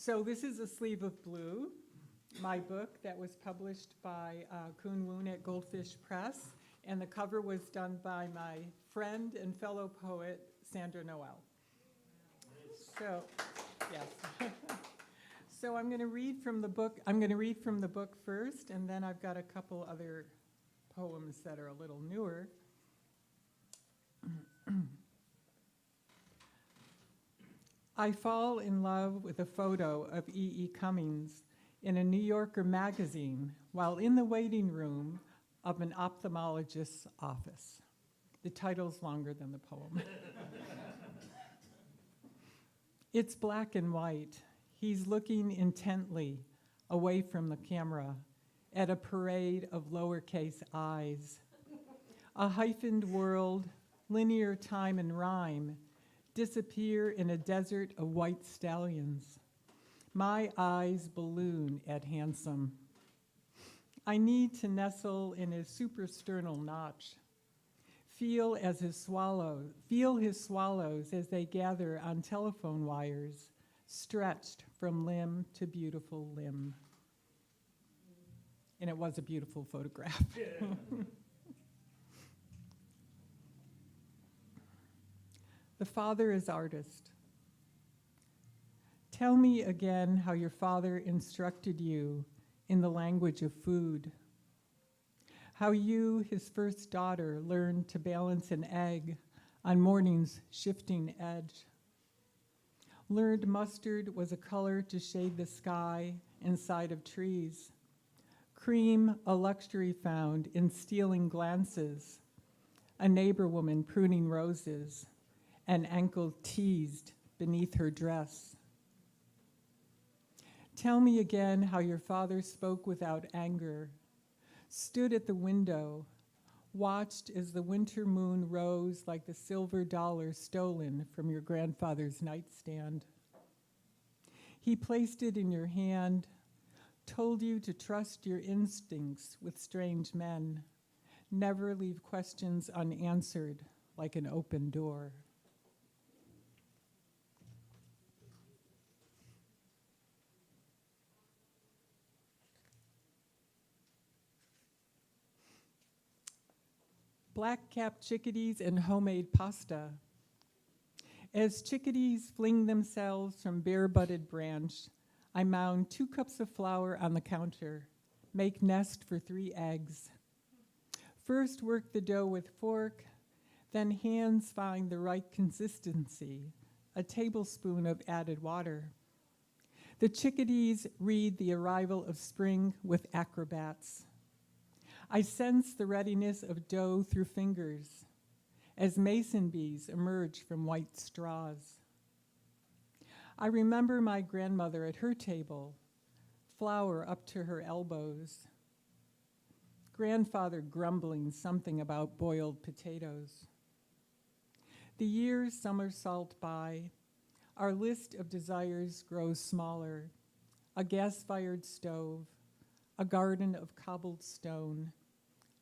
So this is A Sleeve of Blue, my book that was published by Kuhn Woon at Goldfish Press, and the cover was done by my friend and fellow poet, Sandra Noel. So, yes. So I'm going to read from the book. I'm going to read from the book first, and then I've got a couple other poems that are a little newer. I fall in love with a photo of E.E. Cummings in a New Yorker magazine while in the waiting room of an ophthalmologist's office. The title's longer than the poem. It's black and white. He's looking intently away from the camera at a parade of lowercase i's. A hyphened world, linear time and rhyme, disappear in a desert of white stallions. My eyes balloon at handsome. I need to nestle in his suprasternal notch. Feel his swallows as they gather on telephone wires, stretched from limb to beautiful limb. And it was a beautiful photograph. The father is artist. Tell me again how your father instructed you in the language of food. How you, his first daughter, learned to balance an egg on morning's shifting edge. Learned mustard was a color to shade the sky inside of trees. Cream, a luxury found in stealing glances. A neighbor woman pruning roses. An ankle teased beneath her dress. Tell me again how your father spoke without anger, stood at the window, watched as the winter moon rose like the silver dollar stolen from your grandfather's nightstand. He placed it in your hand, told you to trust your instincts with strange men, never leave questions unanswered like an open door. Black-capped chickadees and homemade pasta. As chickadees fling themselves from bare-butted branch, I mound 2 cups of flour on the counter, make nest for 3 eggs. First work the dough with fork, then hands find the right consistency, a tablespoon of added water. The chickadees read the arrival of spring with acrobats. I sense the readiness of dough through fingers as mason bees emerge from white straws. I remember my grandmother at her table, flour up to her elbows. Grandfather grumbling something about boiled potatoes. The years somersault by. Our list of desires grows smaller. A gas-fired stove, a garden of cobbled stone,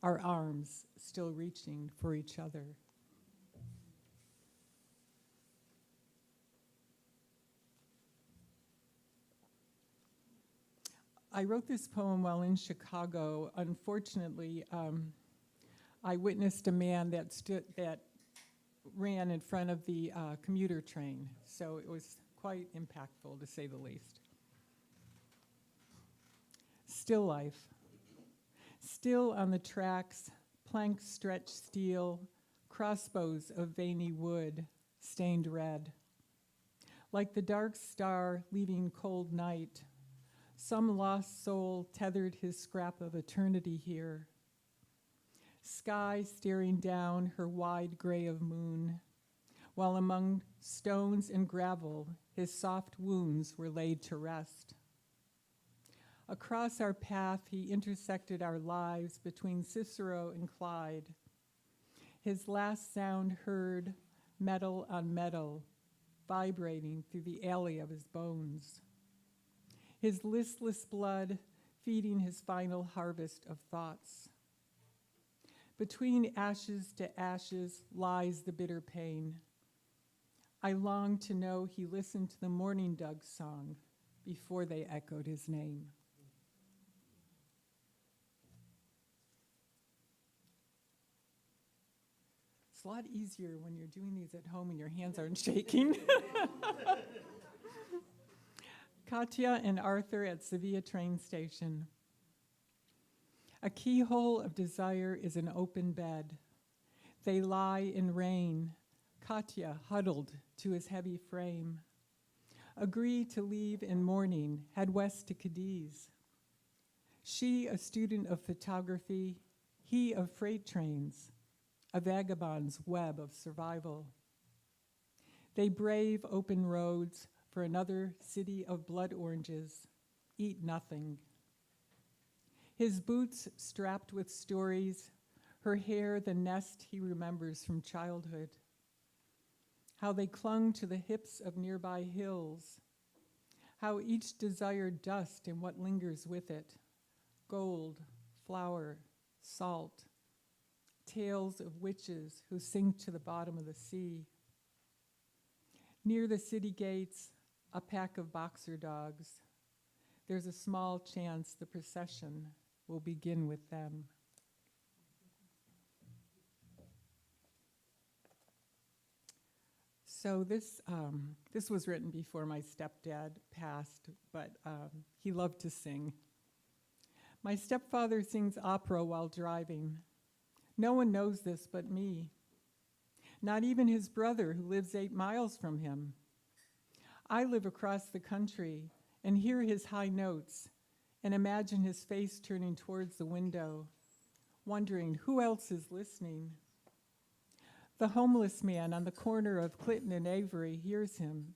our arms still reaching for each other. I wrote this poem while in Chicago. Unfortunately, I witnessed a man that ran in front of the commuter train, so it was quite impactful, to say the least. Still life. Still on the tracks, planks stretched steel, crossbows of veiny wood, stained red. Like the dark star leaving cold night, some lost soul tethered his scrap of eternity here. Sky staring down her wide gray of moon, while among stones and gravel, his soft wounds were laid to rest. Across our path, he intersected our lives between Cicero and Clyde. His last sound heard, metal on metal, vibrating through the alley of his bones. His listless blood feeding his final harvest of thoughts. Between ashes to ashes lies the bitter pain. I long to know he listened to the mourning Doug's song before they echoed his name. It's a lot easier when you're doing these at home and your hands aren't shaking. Katya and Arthur at Sevilla train station. A keyhole of desire is an open bed. They lie in rain, Katya huddled to his heavy frame. Agree to leave in morning, head west to Cadiz. She a student of photography, he of freight trains, a vagabond's web of survival. They brave open roads for another city of blood oranges, eat nothing. His boots strapped with stories, her hair the nest he remembers from childhood. How they clung to the hips of nearby hills, how each desired dust and what lingers with it, gold, flour, salt, tales of witches who sink to the bottom of the sea. Near the city gates, a pack of boxer dogs. There's a small chance the procession will begin with them. So this was written before my stepdad passed, but he loved to sing. My stepfather sings opera while driving. No one knows this but me. Not even his brother, who lives 8 miles from him. I live across the country and hear his high notes and imagine his face turning towards the window, wondering who else is listening. The homeless man on the corner of Clinton and Avery hears him.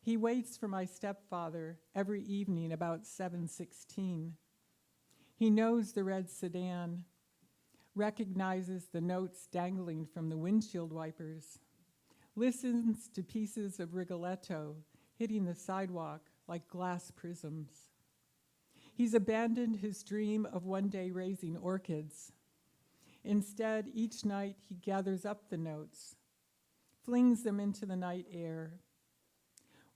He waits for my stepfather every evening about 7:16. He knows the red sedan, recognizes the notes dangling from the windshield wipers, listens to pieces of Rigoletto hitting the sidewalk like glass prisms. He's abandoned his dream of one day raising orchids. Instead, each night he gathers up the notes, flings them into the night air,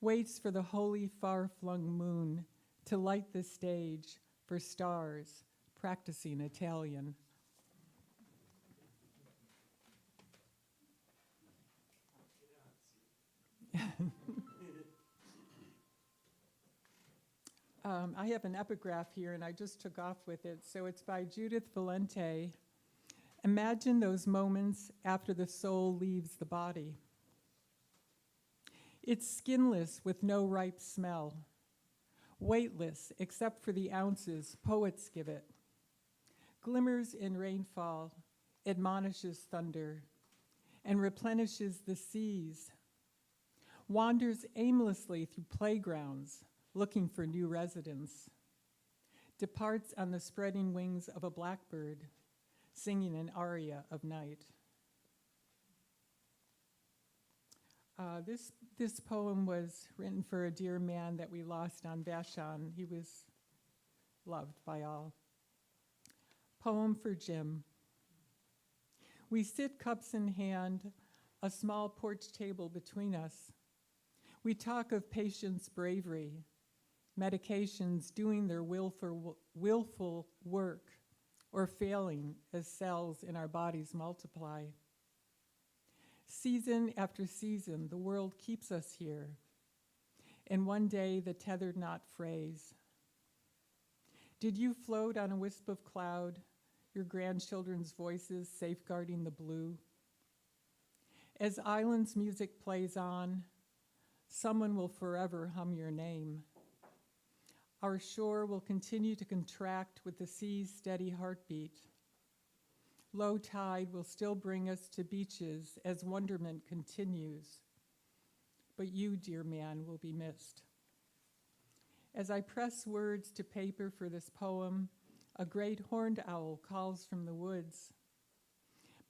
waits for the holy far-flung moon to light the stage for stars practicing Italian. I have an epigraph here, and I just took off with it. So it's by Judith Valente. Imagine those moments after the soul leaves the body. It's skinless with no ripe smell, weightless except for the ounces poets give it. Glimmers in rainfall, admonishes thunder, and replenishes the seas. Wanders aimlessly through playgrounds, looking for new residents. Departs on the spreading wings of a blackbird, singing an aria of night. This poem was written for a dear man that we lost on Vashon. He was loved by all. Poem for Jim. We sit cups in hand, a small porch table between us. We talk of patience, bravery, medications doing their willful work or failing as cells in our bodies multiply. Season after season, the world keeps us here, and one day the tethered knot frays. Did you float on a wisp of cloud, your grandchildren's voices safeguarding the blue? As island's music plays on, someone will forever hum your name. Our shore will continue to contract with the sea's steady heartbeat. Low tide will still bring us to beaches as wonderment continues. But you, dear man, will be missed. As I press words to paper for this poem, a great horned owl calls from the woods.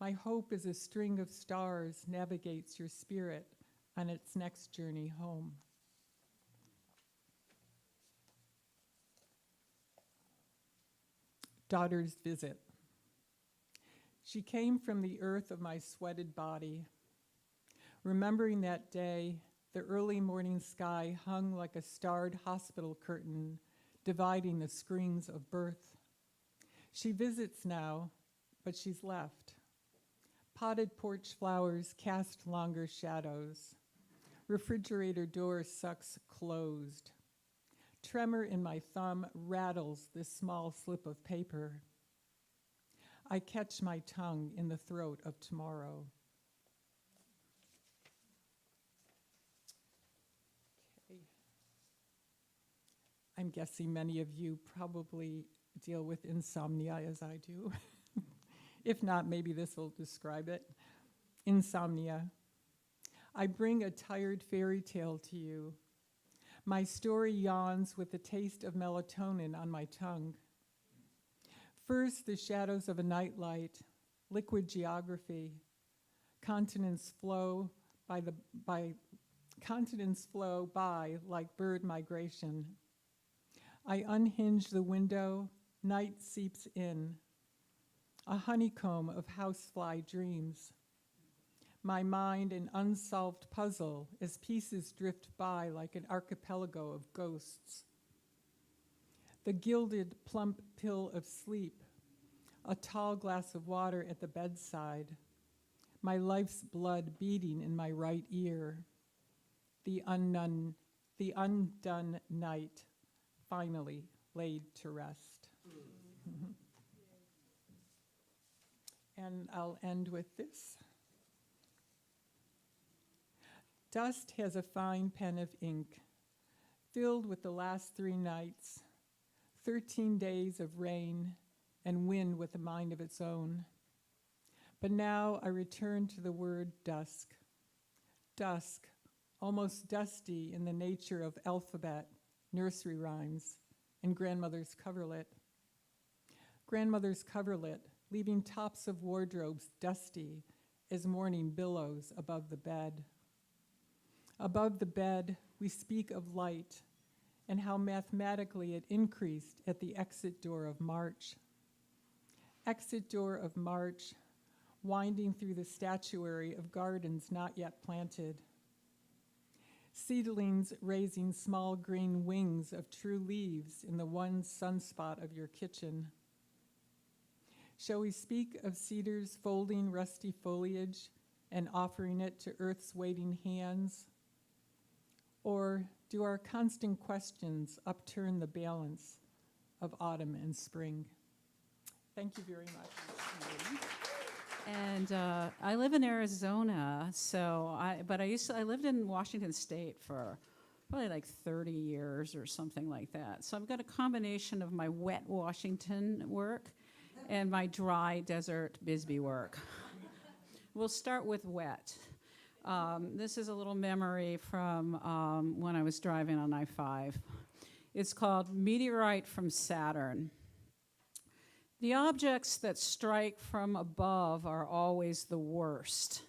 My hope is a string of stars navigates your spirit on its next journey home. Daughter's visit. She came from the earth of my sweated body. Remembering that day, The early morning sky hung like a starred hospital curtain, dividing the screens of birth. She visits now, but she's left. Potted porch flowers cast longer shadows. Refrigerator door sucks closed. Tremor in my thumb rattles this small slip of paper. I catch my tongue in the throat of tomorrow. Okay. I'm guessing many of you probably deal with insomnia as I do. If not, maybe this will describe it. Insomnia. I bring a tired fairy tale to you. My story yawns with the taste of melatonin on my tongue. First, the shadows of a nightlight, liquid geography. Continents flow by like bird migration. I unhinge the window, night seeps in. A honeycomb of housefly dreams. My mind an unsolved puzzle as pieces drift by like an archipelago of ghosts. The gilded, plump pill of sleep, a tall glass of water at the bedside, my life's blood beating in my right ear, the undone night finally laid to rest. And I'll end with this. Dust has a fine pen of ink, filled with the last 3 nights, 13 days of rain and wind with a mind of its own. But now I return to the word dusk. Dusk, almost dusty in the nature of alphabet, nursery rhymes, and grandmother's coverlet. Grandmother's coverlet, leaving tops of wardrobes dusty as morning billows above the bed. Above the bed, we speak of light and how mathematically it increased at the exit door of March. Exit door of March, winding through the statuary of gardens not yet planted. Seedlings raising small green wings of true leaves in the one sunspot of your kitchen. Shall we speak of cedars folding rusty foliage and offering it to earth's waiting hands? Or do our constant questions upturn the balance of autumn and spring? Thank you very much. And I live in Arizona, I lived in Washington State for probably like 30 years or something like that. So I've got a combination of my wet Washington work and my dry desert Bisbee work. We'll start with wet. This is a little memory from when I was driving on I-5. It's called Meteorite from Saturn. The objects that strike from above are always the worst.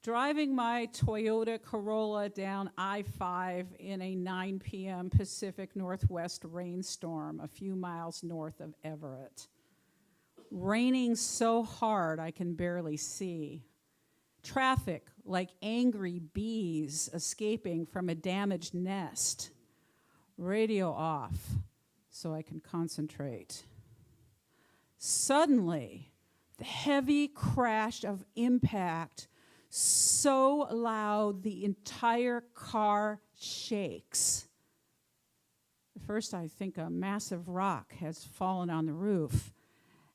Driving my Toyota Corolla down I-5 in a 9 p.m. Pacific Northwest rainstorm a few miles north of Everett. Raining so hard I can barely see. Traffic like angry bees escaping from a damaged nest. Radio off so I can concentrate. Suddenly, the heavy crash of impact so loud the entire car shakes. At first I think a massive rock has fallen on the roof,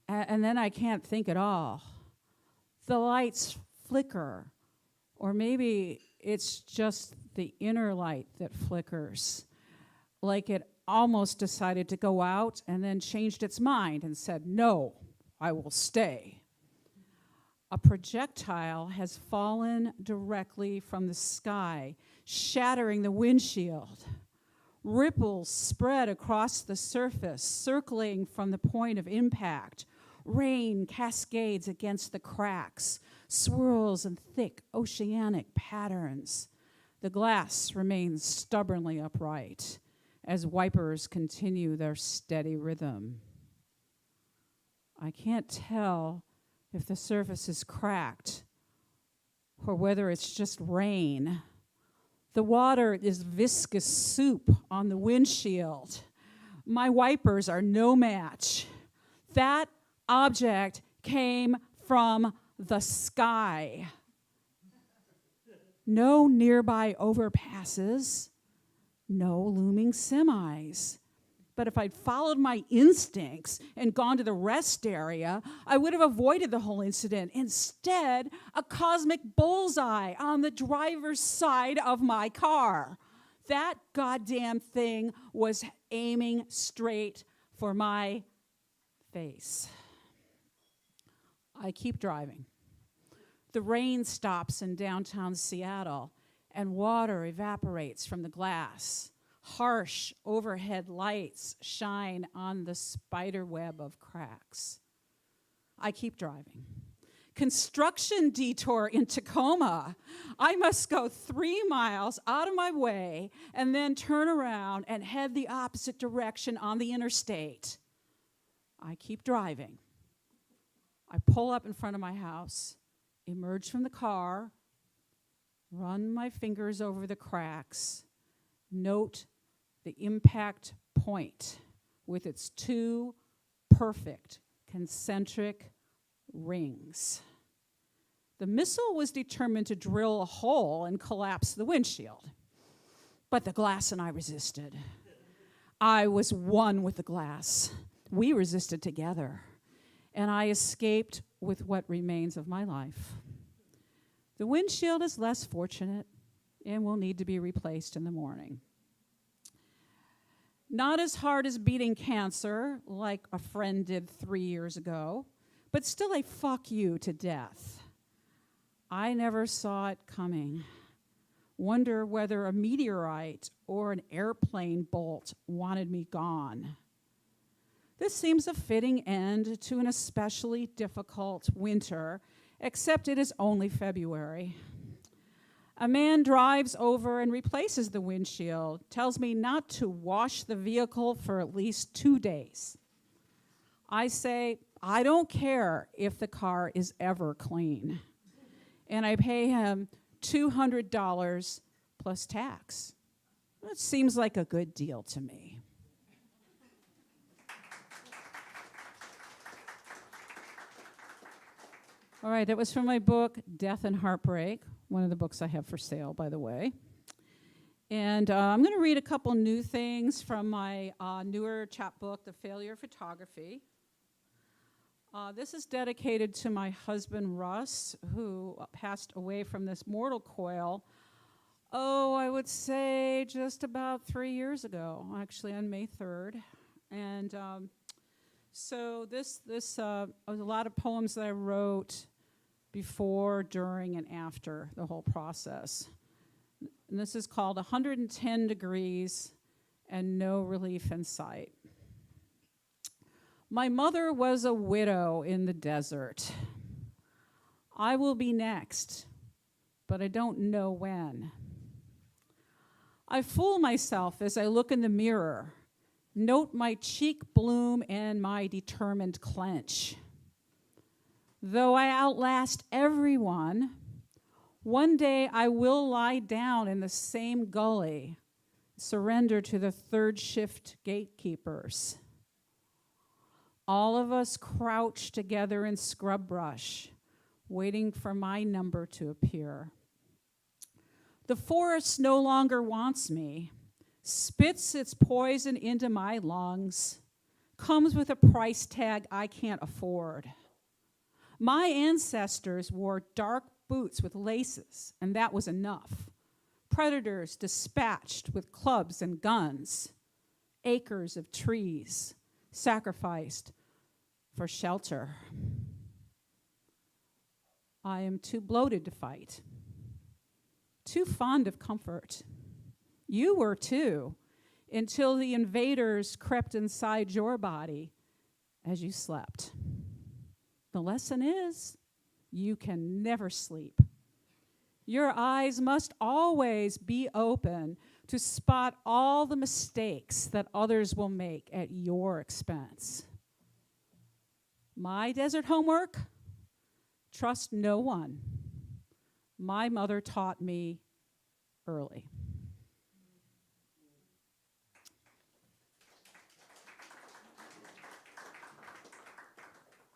and then I can't think at all. The lights flicker, or maybe it's just the inner light that flickers, like it almost decided to go out and then changed its mind and said, "No, I will stay." A projectile has fallen directly from the sky, shattering the windshield. Ripples spread across the surface, circling from the point of impact. Rain cascades against the cracks, swirls in thick oceanic patterns. The glass remains stubbornly upright as wipers continue their steady rhythm. I can't tell if the surface is cracked or whether it's just rain. The water is viscous soup on the windshield. My wipers are no match. That object came from the sky. No nearby overpasses, no looming semis. But if I'd followed my instincts and gone to the rest area, I would have avoided the whole incident. Instead, a cosmic bullseye on the driver's side of my car. That goddamn thing was aiming straight for my face. I keep driving. The rain stops in downtown Seattle, and water evaporates from the glass. Harsh overhead lights shine on the spider web of cracks. I keep driving. Construction detour in Tacoma. I must go 3 miles out of my way and then turn around and head the opposite direction on the interstate. I keep driving. I pull up in front of my house, emerge from the car, run my fingers over the cracks, note the impact point with its 2 perfect concentric rings. The missile was determined to drill a hole and collapse the windshield, but the glass and I resisted. I was one with the glass. We resisted together, and I escaped with what remains of my life. The windshield is less fortunate and will need to be replaced in the morning. Not as hard as beating cancer, like a friend did 3 years ago, but still a fuck you to death. I never saw it coming. Wonder whether a meteorite or an airplane bolt wanted me gone. This seems a fitting end to an especially difficult winter, except it is only February. A man drives over and replaces the windshield, tells me not to wash the vehicle for at least 2 days. I say, I don't care if the car is ever clean. And I pay him $200 plus tax. That seems like a good deal to me. All right, that was from my book, Death and Heartbreak, one of the books I have for sale, by the way. And I'm going to read a couple new things from my newer chapbook, The Failure of Photography. This is dedicated to my husband, Russ, who passed away from this mortal coil, I would say just about 3 years ago, actually on May 3rd. And so this was a lot of poems that I wrote before, during, and after the whole process. And this is called 110 Degrees and No Relief in Sight. My mother was a widow in the desert. I will be next, but I don't know when. I fool myself as I look in the mirror, note my cheek bloom and my determined clench. Though I outlast everyone, one day I will lie down in the same gully, surrender to the third shift gatekeepers. All of us crouch together in scrub brush, waiting for my number to appear. The forest no longer wants me, spits its poison into my lungs, comes with a price tag I can't afford. My ancestors wore dark boots with laces, and that was enough. Predators dispatched with clubs and guns, acres of trees sacrificed for shelter. I am too bloated to fight, too fond of comfort. You were too, until the invaders crept inside your body as you slept. The lesson is, you can never sleep. Your eyes must always be open to spot all the mistakes that others will make at your expense. My desert homework? Trust no one. My mother taught me early.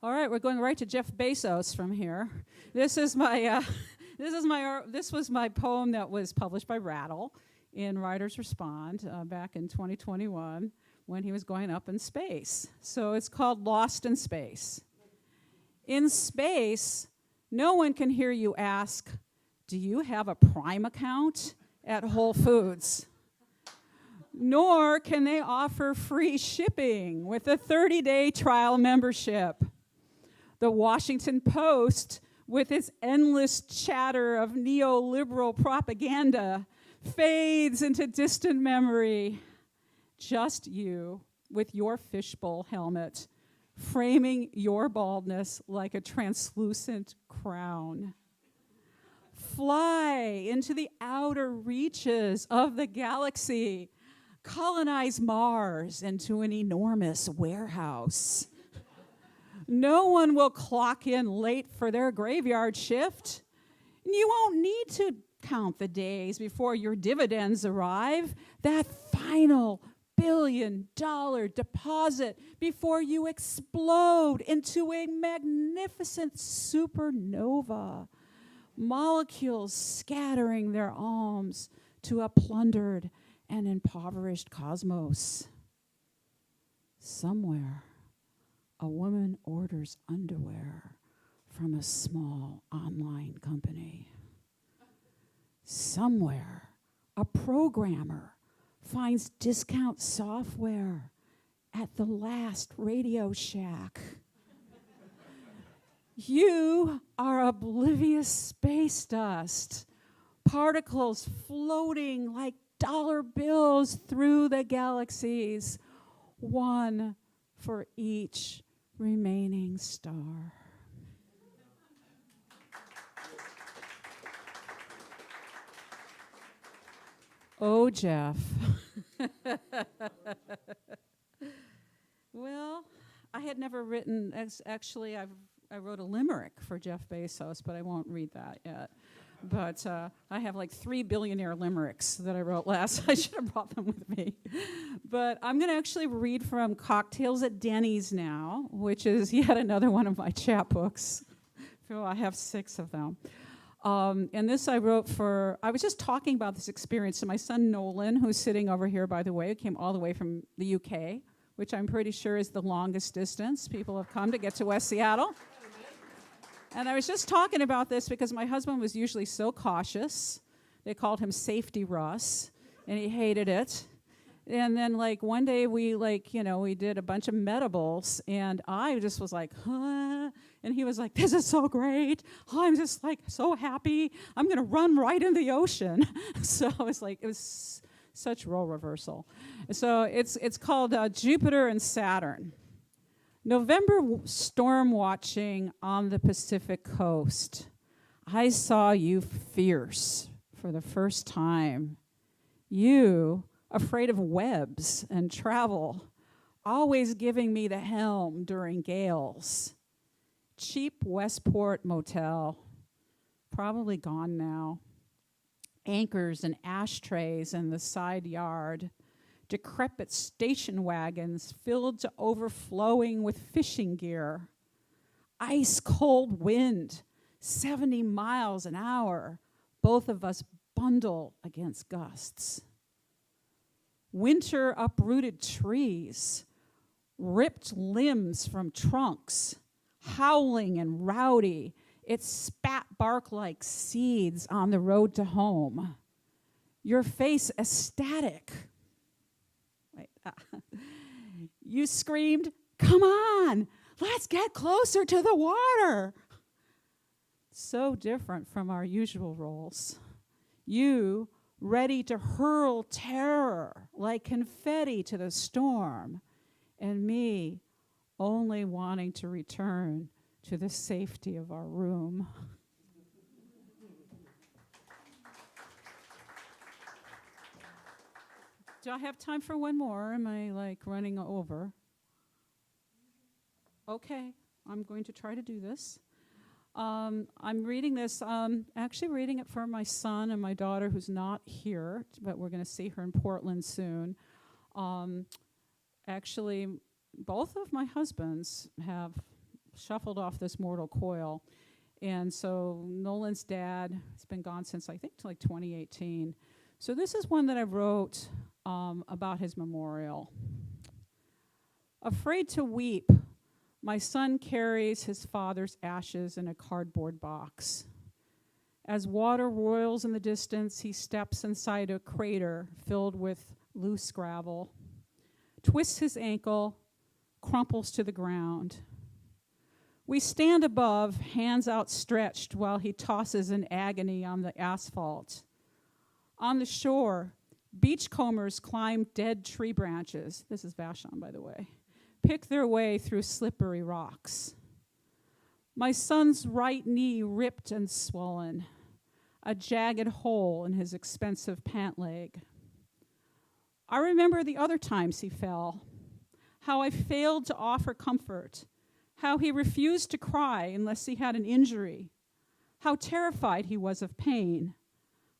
All right, we're going right to Jeff Bezos from here. This was my poem that was published by Rattle in Writers Respond back in 2021 when he was going up in space. So it's called Lost in Space. In space, no one can hear you ask, "Do you have a Prime account at Whole Foods?" Nor can they offer free shipping with a 30-day trial membership. The Washington Post, with its endless chatter of neoliberal propaganda, fades into distant memory. Just you, with your fishbowl helmet, framing your baldness like a translucent crown. Fly into the outer reaches of the galaxy. Colonize Mars into an enormous warehouse. No one will clock in late for their graveyard shift. You won't need to count the days before your dividends arrive. That final billion-dollar deposit before you explode into a magnificent supernova. Molecules scattering their alms to a plundered and impoverished cosmos. Somewhere, a woman orders underwear from a small online company. Somewhere, a programmer finds discount software at the last Radio Shack. You are oblivious space dust, particles floating like dollar bills through the galaxies, one for each remaining star. Oh, Jeff. Well, I had never written, actually, I wrote a limerick for Jeff Bezos, but I won't read that yet. But I have like 3 billionaire limericks that I wrote last. I should have brought them with me. But I'm going to actually read from Cocktails at Denny's now, which is yet another one of my chapbooks. So I have 6 of them. And this I wrote I was just talking about this experience to my son Nolan, who's sitting over here, by the way, who came all the way from the UK, which I'm pretty sure is the longest distance people have come to get to West Seattle. And I was just talking about this because my husband was usually so cautious. They called him Safety Russ, and he hated it. And then, one day we did a bunch of medibles, and I just was like, huh? And he was like, this is so great. I'm just, so happy. I'm going to run right in the ocean. So it was such role reversal. So it's called Jupiter and Saturn. November storm watching on the Pacific coast. I saw you fierce for the first time. You, afraid of webs and travel, always giving me the helm during gales. Cheap Westport motel, probably gone now. Anchors and ashtrays in the side yard. Decrepit station wagons filled to overflowing with fishing gear. Ice-cold wind, 70 miles an hour. Both of us bundle against gusts. Winter uprooted trees, ripped limbs from trunks, howling and rowdy. It spat bark like seeds on the road to home. Your face ecstatic. You screamed, "Come on, let's get closer to the water." So different from our usual roles. You ready to hurl terror like confetti to the storm, and me only wanting to return to the safety of our room. Do I have time for one more? Am I running over? Okay, I'm going to try to do this. I'm reading this, actually reading it for my son and my daughter who's not here, but we're going to see her in Portland soon. Actually, both of my husbands have shuffled off this mortal coil. And so Nolan's dad has been gone since, I think, like 2018. So this is one that I wrote about his memorial. Afraid to weep, my son carries his father's ashes in a cardboard box. As water roils in the distance, he steps inside a crater filled with loose gravel, twists his ankle, crumples to the ground. We stand above, hands outstretched, while he tosses in agony on the asphalt. On the shore, beachcombers climb dead tree branches. This is Vashon, by the way. Pick their way through slippery rocks. My son's right knee ripped and swollen, a jagged hole in his expensive pant leg. I remember the other times he fell, how I failed to offer comfort, how he refused to cry unless he had an injury, how terrified he was of pain,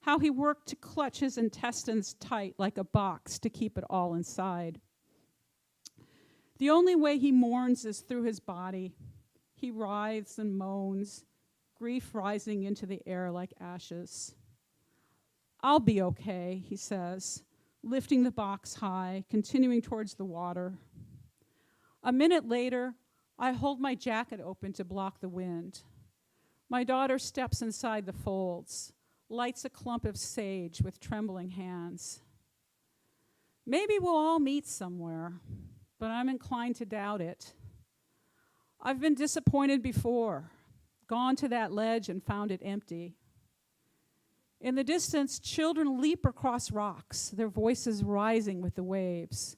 how he worked to clutch his intestines tight like a box to keep it all inside. The only way he mourns is through his body. He writhes and moans, grief rising into the air like ashes. I'll be okay, he says, lifting the box high, continuing towards the water. A minute later, I hold my jacket open to block the wind. My daughter steps inside the folds, lights a clump of sage with trembling hands. Maybe we'll all meet somewhere, but I'm inclined to doubt it. I've been disappointed before, gone to that ledge and found it empty. In the distance, children leap across rocks, their voices rising with the waves.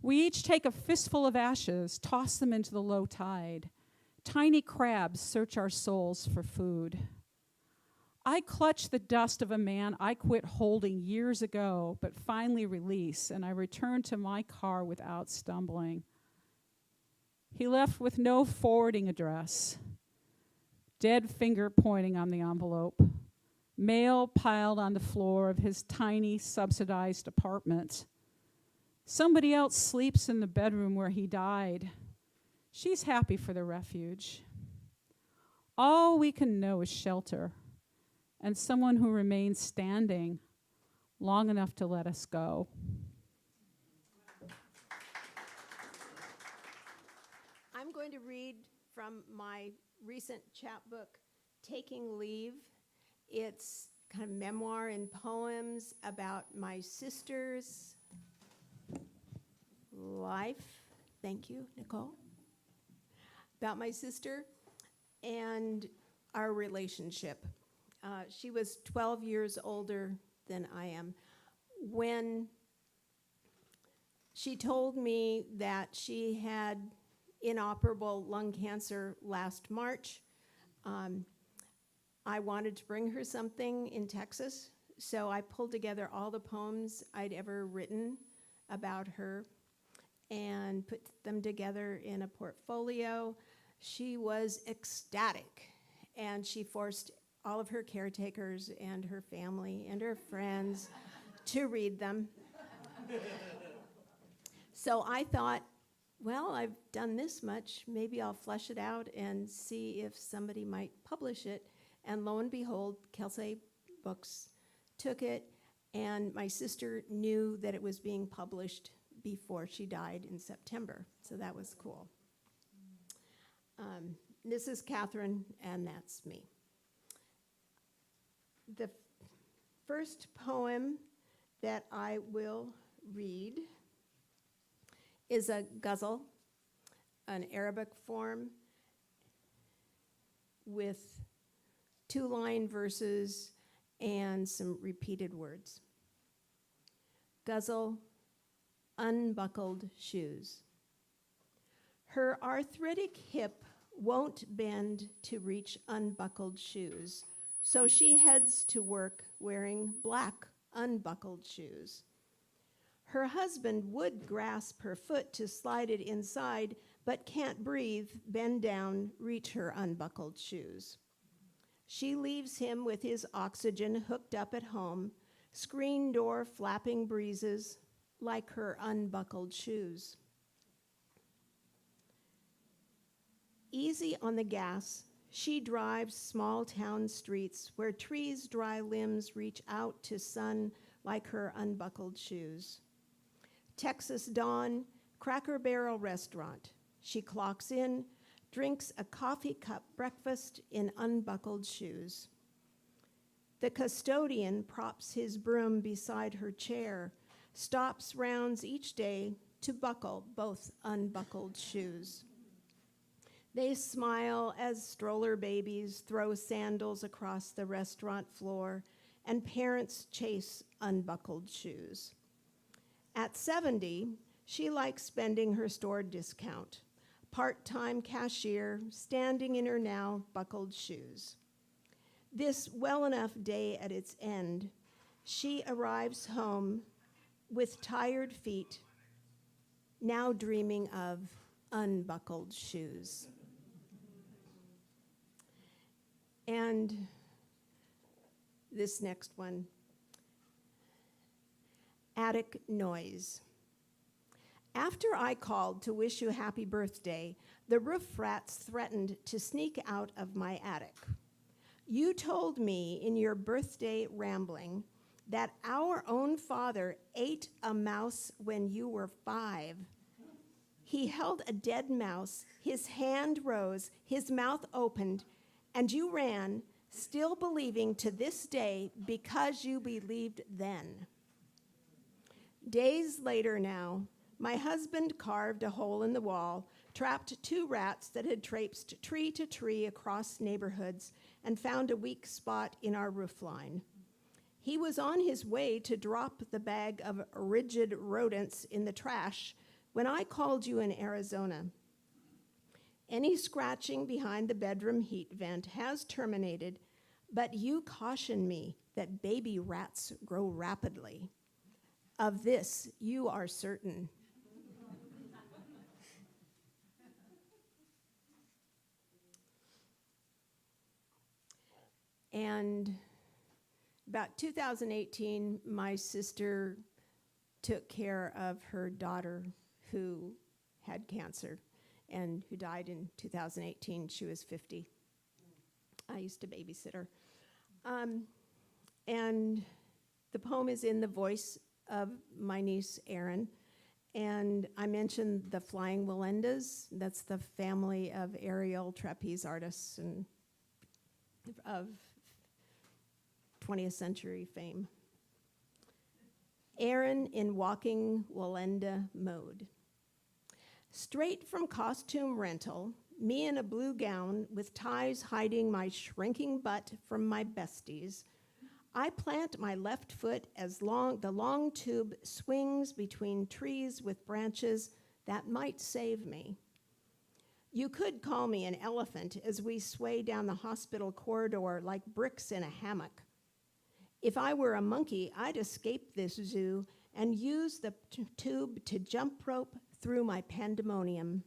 We each take a fistful of ashes, toss them into the low tide. Tiny crabs search our souls for food. I clutch the dust of a man I quit holding years ago, but finally release, and I return to my car without stumbling. He left with no forwarding address. Dead finger pointing on the envelope. Mail piled on the floor of his tiny, subsidized apartment. Somebody else sleeps in the bedroom where he died. She's happy for the refuge. All we can know is shelter, and someone who remains standing long enough to let us go. I'm going to read from my recent chapbook, Taking Leave. It's kind of memoir and poems about my sister's life. Thank you, Nicole. About my sister and our relationship. She was 12 years older than I am. When she told me that she had inoperable lung cancer last March, I wanted to bring her something in Texas, so I pulled together all the poems I'd ever written about her and put them together in a portfolio. She was ecstatic, and she forced all of her caretakers and her family and her friends to read them. So I thought, well, I've done this much, maybe I'll flesh it out and see if somebody might publish it. And lo and behold, Kelsey Books took it, and my sister knew that it was being published before she died in September, so that was cool. This is Catherine, and that's me. The first poem that I will read is a ghazal, an Arabic form with 2-line verses and some repeated words. Ghazal, Unbuckled Shoes. Her arthritic hip won't bend to reach unbuckled shoes, so she heads to work wearing black unbuckled shoes. Her husband would grasp her foot to slide it inside, but can't breathe, bend down, reach her unbuckled shoes. She leaves him with his oxygen hooked up at home, screen door flapping breezes like her unbuckled shoes. easy on the gas, she drives small town streets where trees' dry limbs reach out to sun like her unbuckled shoes. Texas dawn, Cracker Barrel restaurant. She clocks in, drinks a coffee cup breakfast in unbuckled shoes. The custodian props his broom beside her chair, stops rounds each day to buckle both unbuckled shoes. They smile as stroller babies throw sandals across the restaurant floor and parents chase unbuckled shoes. At 70, she likes spending her store discount, part-time cashier standing in her now buckled shoes. This well-enough day at its end, she arrives home with tired feet, now dreaming of unbuckled shoes. And this next one, attic noise. After I called to wish you happy birthday, the roof rats threatened to sneak out of my attic. You told me in your birthday rambling that our own father ate a mouse when you were 5. He held a dead mouse, his hand rose, his mouth opened, and you ran, still believing to this day because you believed then. Days later now, my husband carved a hole in the wall, trapped 2 rats that had traipsed tree to tree across neighborhoods, and found a weak spot in our roofline. He was on his way to drop the bag of rigid rodents in the trash when I called you in Arizona. Any scratching behind the bedroom heat vent has terminated, but you cautioned me that baby rats grow rapidly. Of this, you are certain. And about 2018, my sister took care of her daughter who had cancer and who died in 2018. She was 50. I used to babysit her. And the poem is in the voice of my niece, Erin. And I mentioned the Flying Wallendas. That's the family of aerial trapeze artists and of 20th century fame. Erin in walking Wallenda mode. Straight from costume rental, me in a blue gown with ties hiding my shrinking butt from my besties, I plant my left foot as the long tube swings between trees with branches that might save me. You could call me an elephant as we sway down the hospital corridor like bricks in a hammock. If I were a monkey, I'd escape this zoo and use the tube to jump rope through my pandemonium.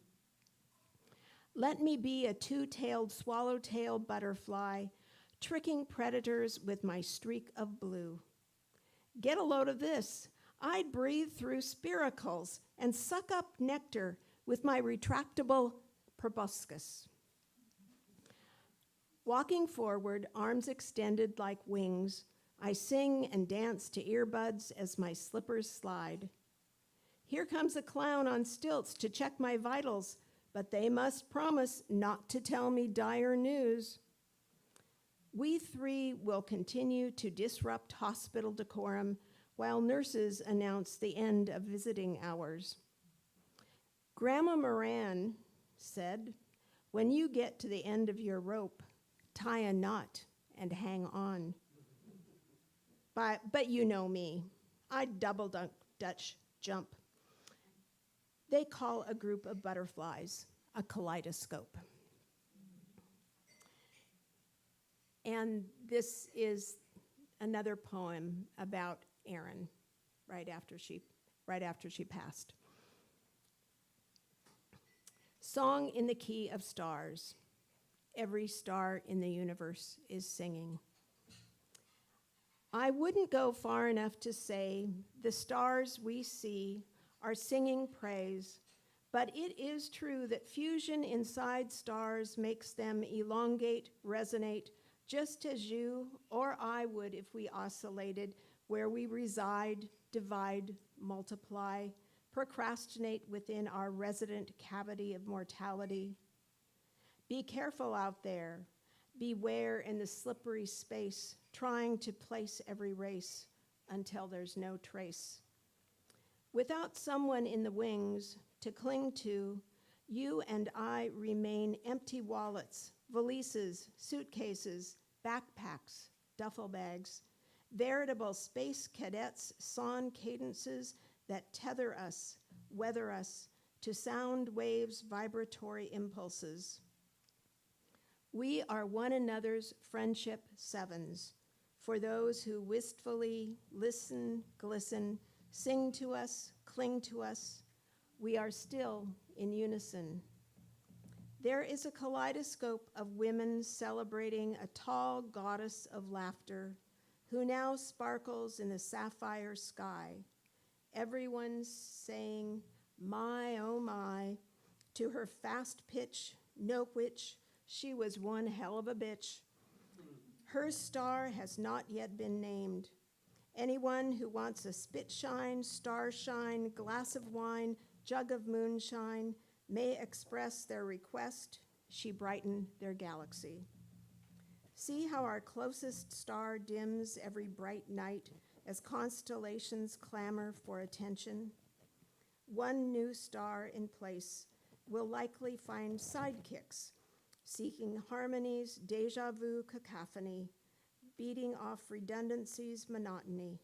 Let me be a 2-tailed swallowtail butterfly, tricking predators with my streak of blue. Get a load of this. I'd breathe through spiracles and suck up nectar with my retractable proboscis. Walking forward, arms extended like wings, I sing and dance to earbuds as my slippers slide. Here comes a clown on stilts to check my vitals, but they must promise not to tell me dire news. We 3 will continue to disrupt hospital decorum while nurses announce the end of visiting hours. Grandma Moran said, when you get to the end of your rope, tie a knot and hang on. But you know me, I double Dutch jump. They call a group of butterflies a kaleidoscope. And this is another poem about Erin right after she passed. Song in the key of stars. Every star in the universe is singing. I wouldn't go far enough to say the stars we see are singing praise But it is true that fusion inside stars makes them elongate, resonate, just as you or I would if we oscillated where we reside, divide, multiply, procrastinate within our resident cavity of mortality. Be careful out there. Beware in the slippery space, trying to place every race until there's no trace. Without someone in the wings to cling to, you and I remain empty wallets, valises, suitcases, backpacks, duffel bags, veritable space cadets, song cadences that tether us, weather us to sound waves' vibratory impulses. We are one another's friendship sevens, for those who wistfully listen, glisten, sing to us, cling to us. We are still in unison. There is a kaleidoscope of women celebrating a tall goddess of laughter who now sparkles in the sapphire sky. Everyone saying, my, oh my, to her fast pitch, no which, she was one hell of a bitch. Her star has not yet been named. Anyone who wants a spit shine, star shine, glass of wine, jug of moonshine may express their request. She brighten their galaxy. See how our closest star dims every bright night as constellations clamor for attention. One new star in place will likely find sidekicks, seeking harmony's deja vu cacophony, beating off redundancy's monotony.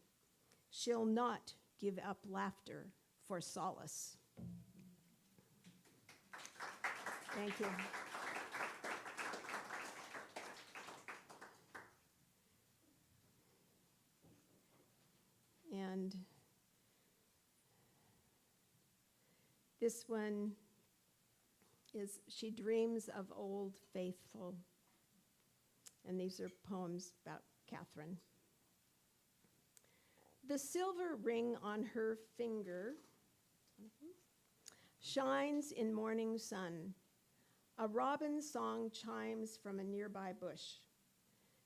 She'll not give up laughter for solace. Thank you. And this one is She Dreams of Old Faithful. And these are poems about Catherine. The silver ring on her finger shines in morning sun. A robin's song chimes from a nearby bush.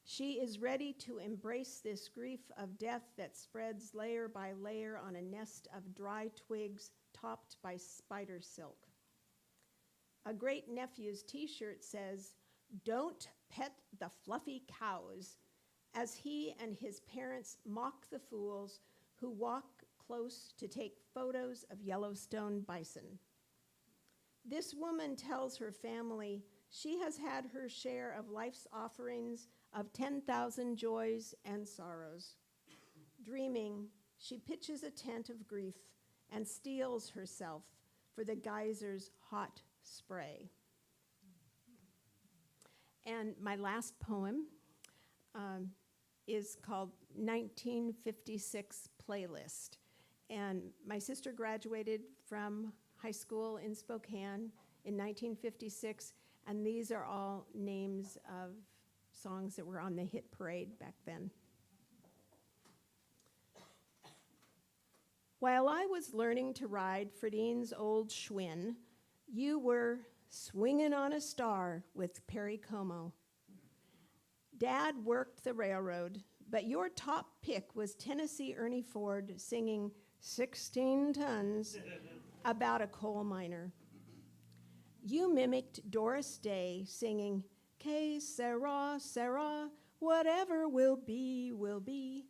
She is ready to embrace this grief of death that spreads layer by layer on a nest of dry twigs topped by spider silk. A great nephew's t-shirt says, "Don't pet the fluffy cows," as he and his parents mock the fools who walk close to take photos of Yellowstone bison. This woman tells her family she has had her share of life's offerings of 10,000 joys and sorrows. Dreaming, she pitches a tent of grief and steels herself for the geyser's hot spray. And my last poem is called 1956 Playlist. And my sister graduated from high school in Spokane in 1956, and these are all names of songs that were on the hit parade back then. While I was learning to ride Fredine's old Schwinn, you were swinging on a star with Perry Como. Dad worked the railroad, but your top pick was Tennessee Ernie Ford singing 16 Tons about a coal miner. You mimicked Doris Day singing, "Que sera, sera, whatever will be,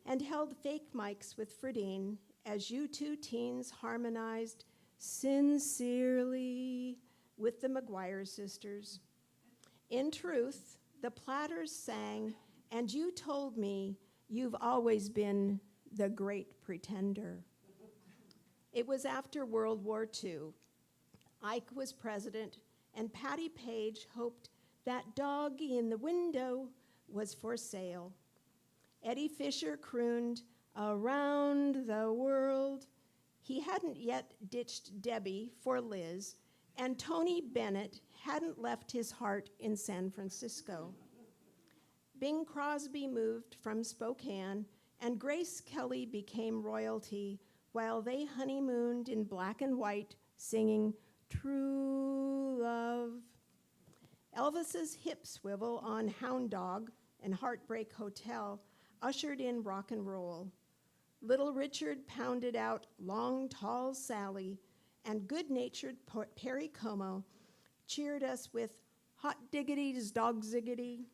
and held fake mics with Fredine as you two teens harmonized sincerely with the McGuire sisters. In truth, the Platters sang, and you told me you've always been the great pretender. It was after World War II. Ike was president, and Patty Page hoped that doggy in the window was for sale. Eddie Fisher crooned, "Around the world." He hadn't yet ditched Debbie for Liz, and Tony Bennett hadn't left his heart in San Francisco. Bing Crosby moved from Spokane, and Grace Kelly became royalty while they honeymooned in black and white singing True Love. Elvis's hip swivel on Hound Dog and Heartbreak Hotel ushered in rock and roll. Little Richard pounded out Long Tall Sally, and good-natured Perry Como cheered us with Hot Diggity's Dog Ziggity.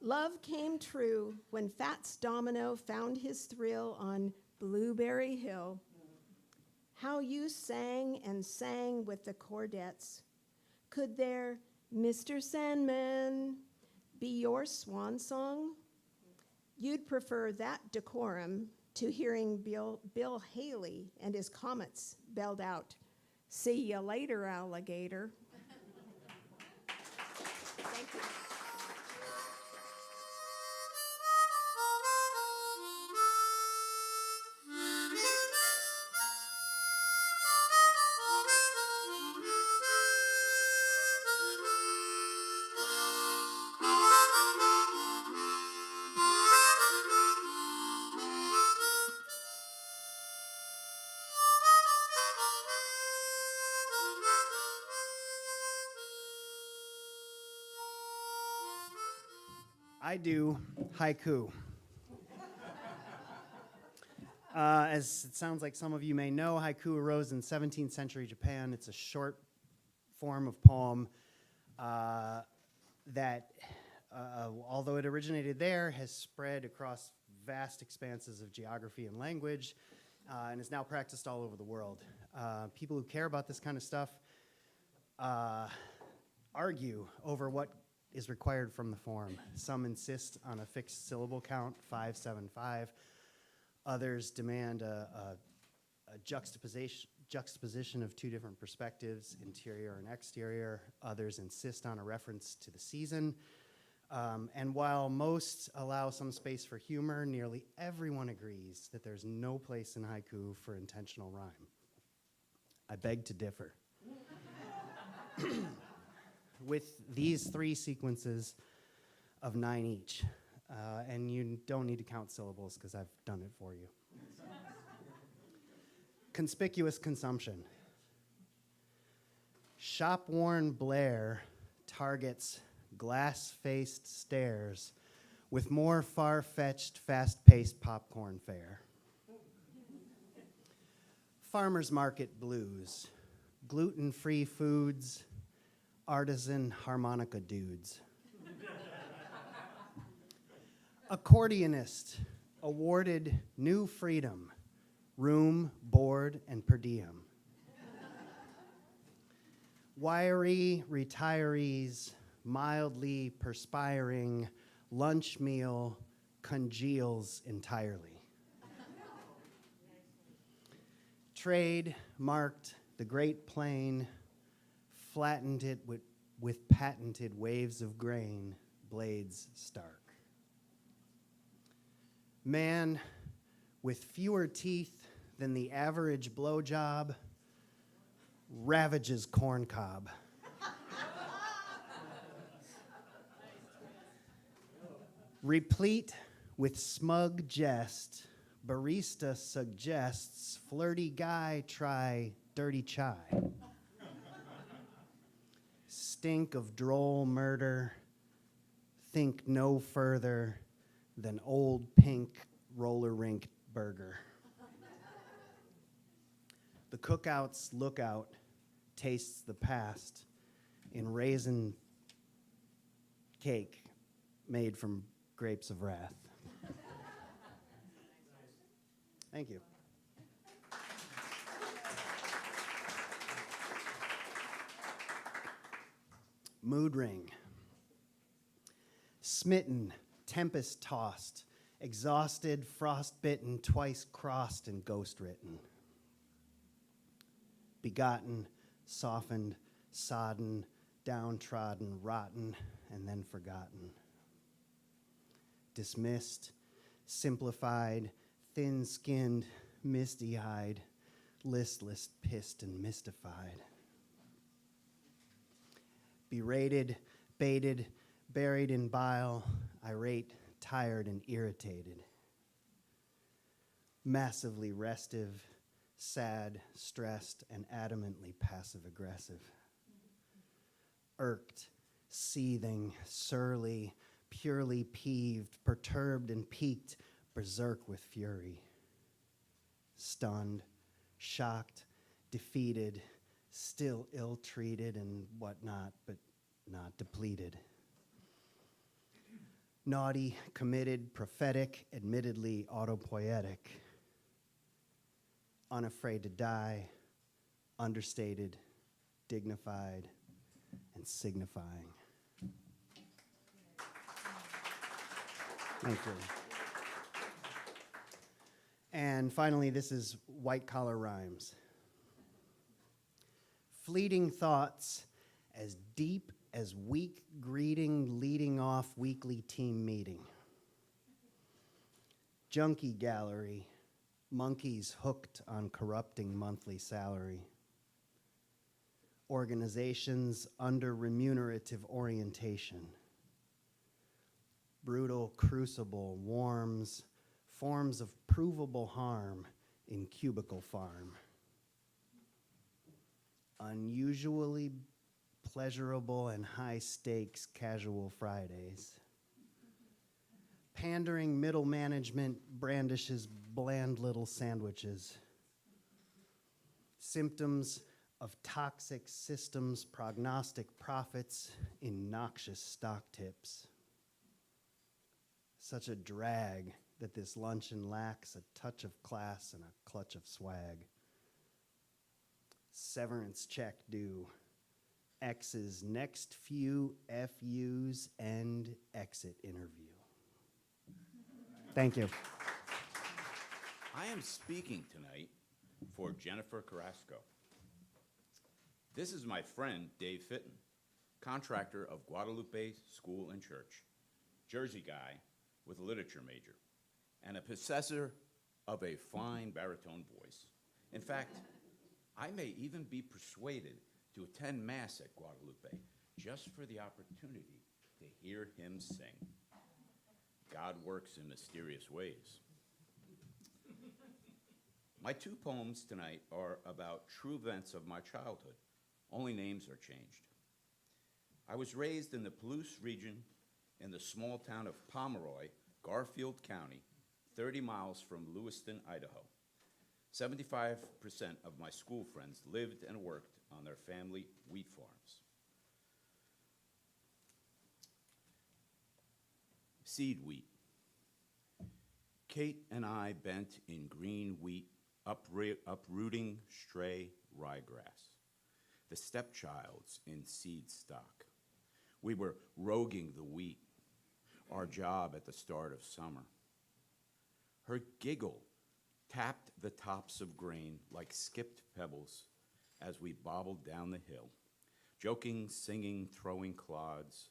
Love came true when Fats Domino found his thrill on Blueberry Hill. How you sang and sang with the Cordettes. Could their Mr. Sandman be your swan song? You'd prefer that decorum to hearing Bill Haley and his Comets belled out, "See ya later, alligator." Thank you. I do haiku. As it sounds like some of you may know, haiku arose in 17th century Japan. It's a short form of poem that, although it originated there, has spread across vast expanses of geography and language and is now practiced all over the world. People who care about this kind of stuff argue over what is required from the form. Some insist on a fixed syllable count, 575. Others demand a juxtaposition of two different perspectives, interior and exterior. Others insist on a reference to the season. And while most allow some space for humor, nearly everyone agrees that there's no place in haiku for intentional rhyme. I beg to differ. With these three sequences of 9 each. And you don't need to count syllables because I've done it for you. Conspicuous consumption. Shop-worn Blair targets glass-faced stares with more far-fetched, fast-paced popcorn fare. Farmers market blues, gluten-free foods, artisan harmonica dudes. Accordionist awarded new freedom, room, board, and per diem. Wiry retirees, mildly perspiring, lunch meal congeals entirely. Trade marked the Great Plain, flattened it with patented waves of grain, blades stark. Man with fewer teeth than the average blowjob ravages corncob. Replete with smug jest, barista suggests flirty guy try dirty chai. Stink of droll murder, think no further than old pink roller rink burger. The cookout's lookout tastes the past in raisin cake made from grapes of wrath. Thank you. Mood ring. Smitten, tempest-tossed, exhausted, frost-bitten, twice-crossed, and ghost-written. Begotten, softened, sodden, downtrodden, rotten, and then forgotten. Dismissed, simplified, thin-skinned, misty-eyed, listless, pissed, and mystified. Berated, baited, buried in bile, irate, tired, and irritated. Massively restive, sad, stressed, and adamantly passive-aggressive. Irked, seething, surly, purely peeved, perturbed and piqued, berserk with fury. Stunned, shocked, defeated, still ill-treated and whatnot, but not depleted. Naughty, committed, prophetic, admittedly autopoietic. Unafraid to die, understated, dignified, and signifying. Thank you. And finally, this is white collar rhymes. Fleeting thoughts as deep as weak greeting leading off weekly team meeting. Junkie gallery, monkeys hooked on corrupting monthly salary. Organizations under remunerative orientation. Brutal crucible warms forms of provable harm in cubicle farm. Unusually pleasurable and high stakes casual Fridays. Pandering middle management brandishes bland little sandwiches. Symptoms of toxic systems, prognostic profits in noxious stock tips. Such a drag that this luncheon lacks a touch of class and a clutch of swag. Severance check due. X's next few FU's and exit interview. Thank you. I am speaking tonight for Jennifer Carrasco. This is my friend, Dave Fitton, contractor of Guadalupe School and Church, Jersey guy with a literature major, and a possessor of a fine baritone voice. In fact, I may even be persuaded to attend Mass at Guadalupe just for the opportunity to hear him sing. God works in mysterious ways. My two poems tonight are about true events of my childhood. Only names are changed. I was raised in the Palouse region in the small town of Pomeroy, Garfield County, 30 miles from Lewiston, Idaho. 75% of my school friends lived and worked on their family wheat farms. Seed wheat. Kate and I bent in green wheat, uprooting stray ryegrass, the stepchilds in seed stock. We were roguing the wheat, our job at the start of summer. Her giggle tapped the tops of grain like skipped pebbles as we bobbled down the hill, joking, singing, throwing clods.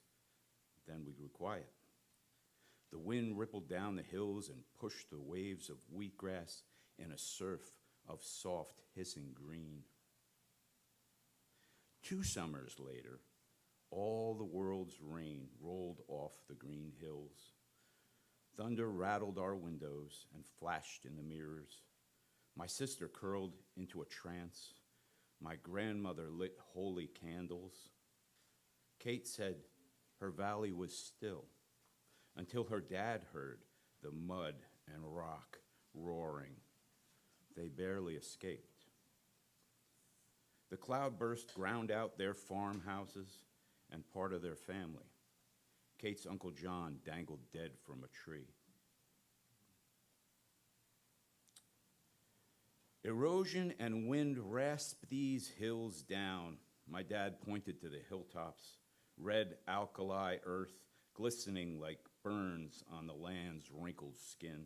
Then we grew quiet. The wind rippled down the hills and pushed the waves of wheatgrass in a surf of soft, hissing green. 2 summers later, all the world's rain rolled off the green hills. Thunder rattled our windows and flashed in the mirrors. My sister curled into a trance. My grandmother lit holy candles. Kate said her valley was still until her dad heard the mud and rock roaring. They barely escaped. The cloudburst ground out their farmhouses and part of their family. Kate's Uncle John dangled dead from a tree. Erosion and wind rasped these hills down. My dad pointed to the hilltops, red alkali earth glistening like burns on the land's wrinkled skin.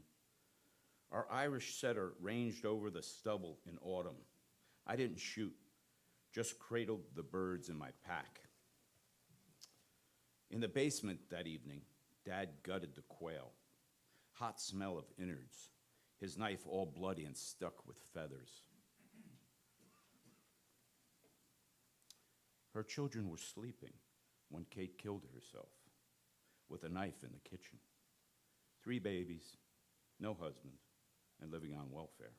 Our Irish setter ranged over the stubble in autumn. I didn't shoot, just cradled the birds in my pack. In the basement that evening, Dad gutted the quail. Hot smell of innards, his knife all bloody and stuck with feathers. Her children were sleeping when Kate killed herself with a knife in the kitchen. 3 babies, no husband, and living on welfare.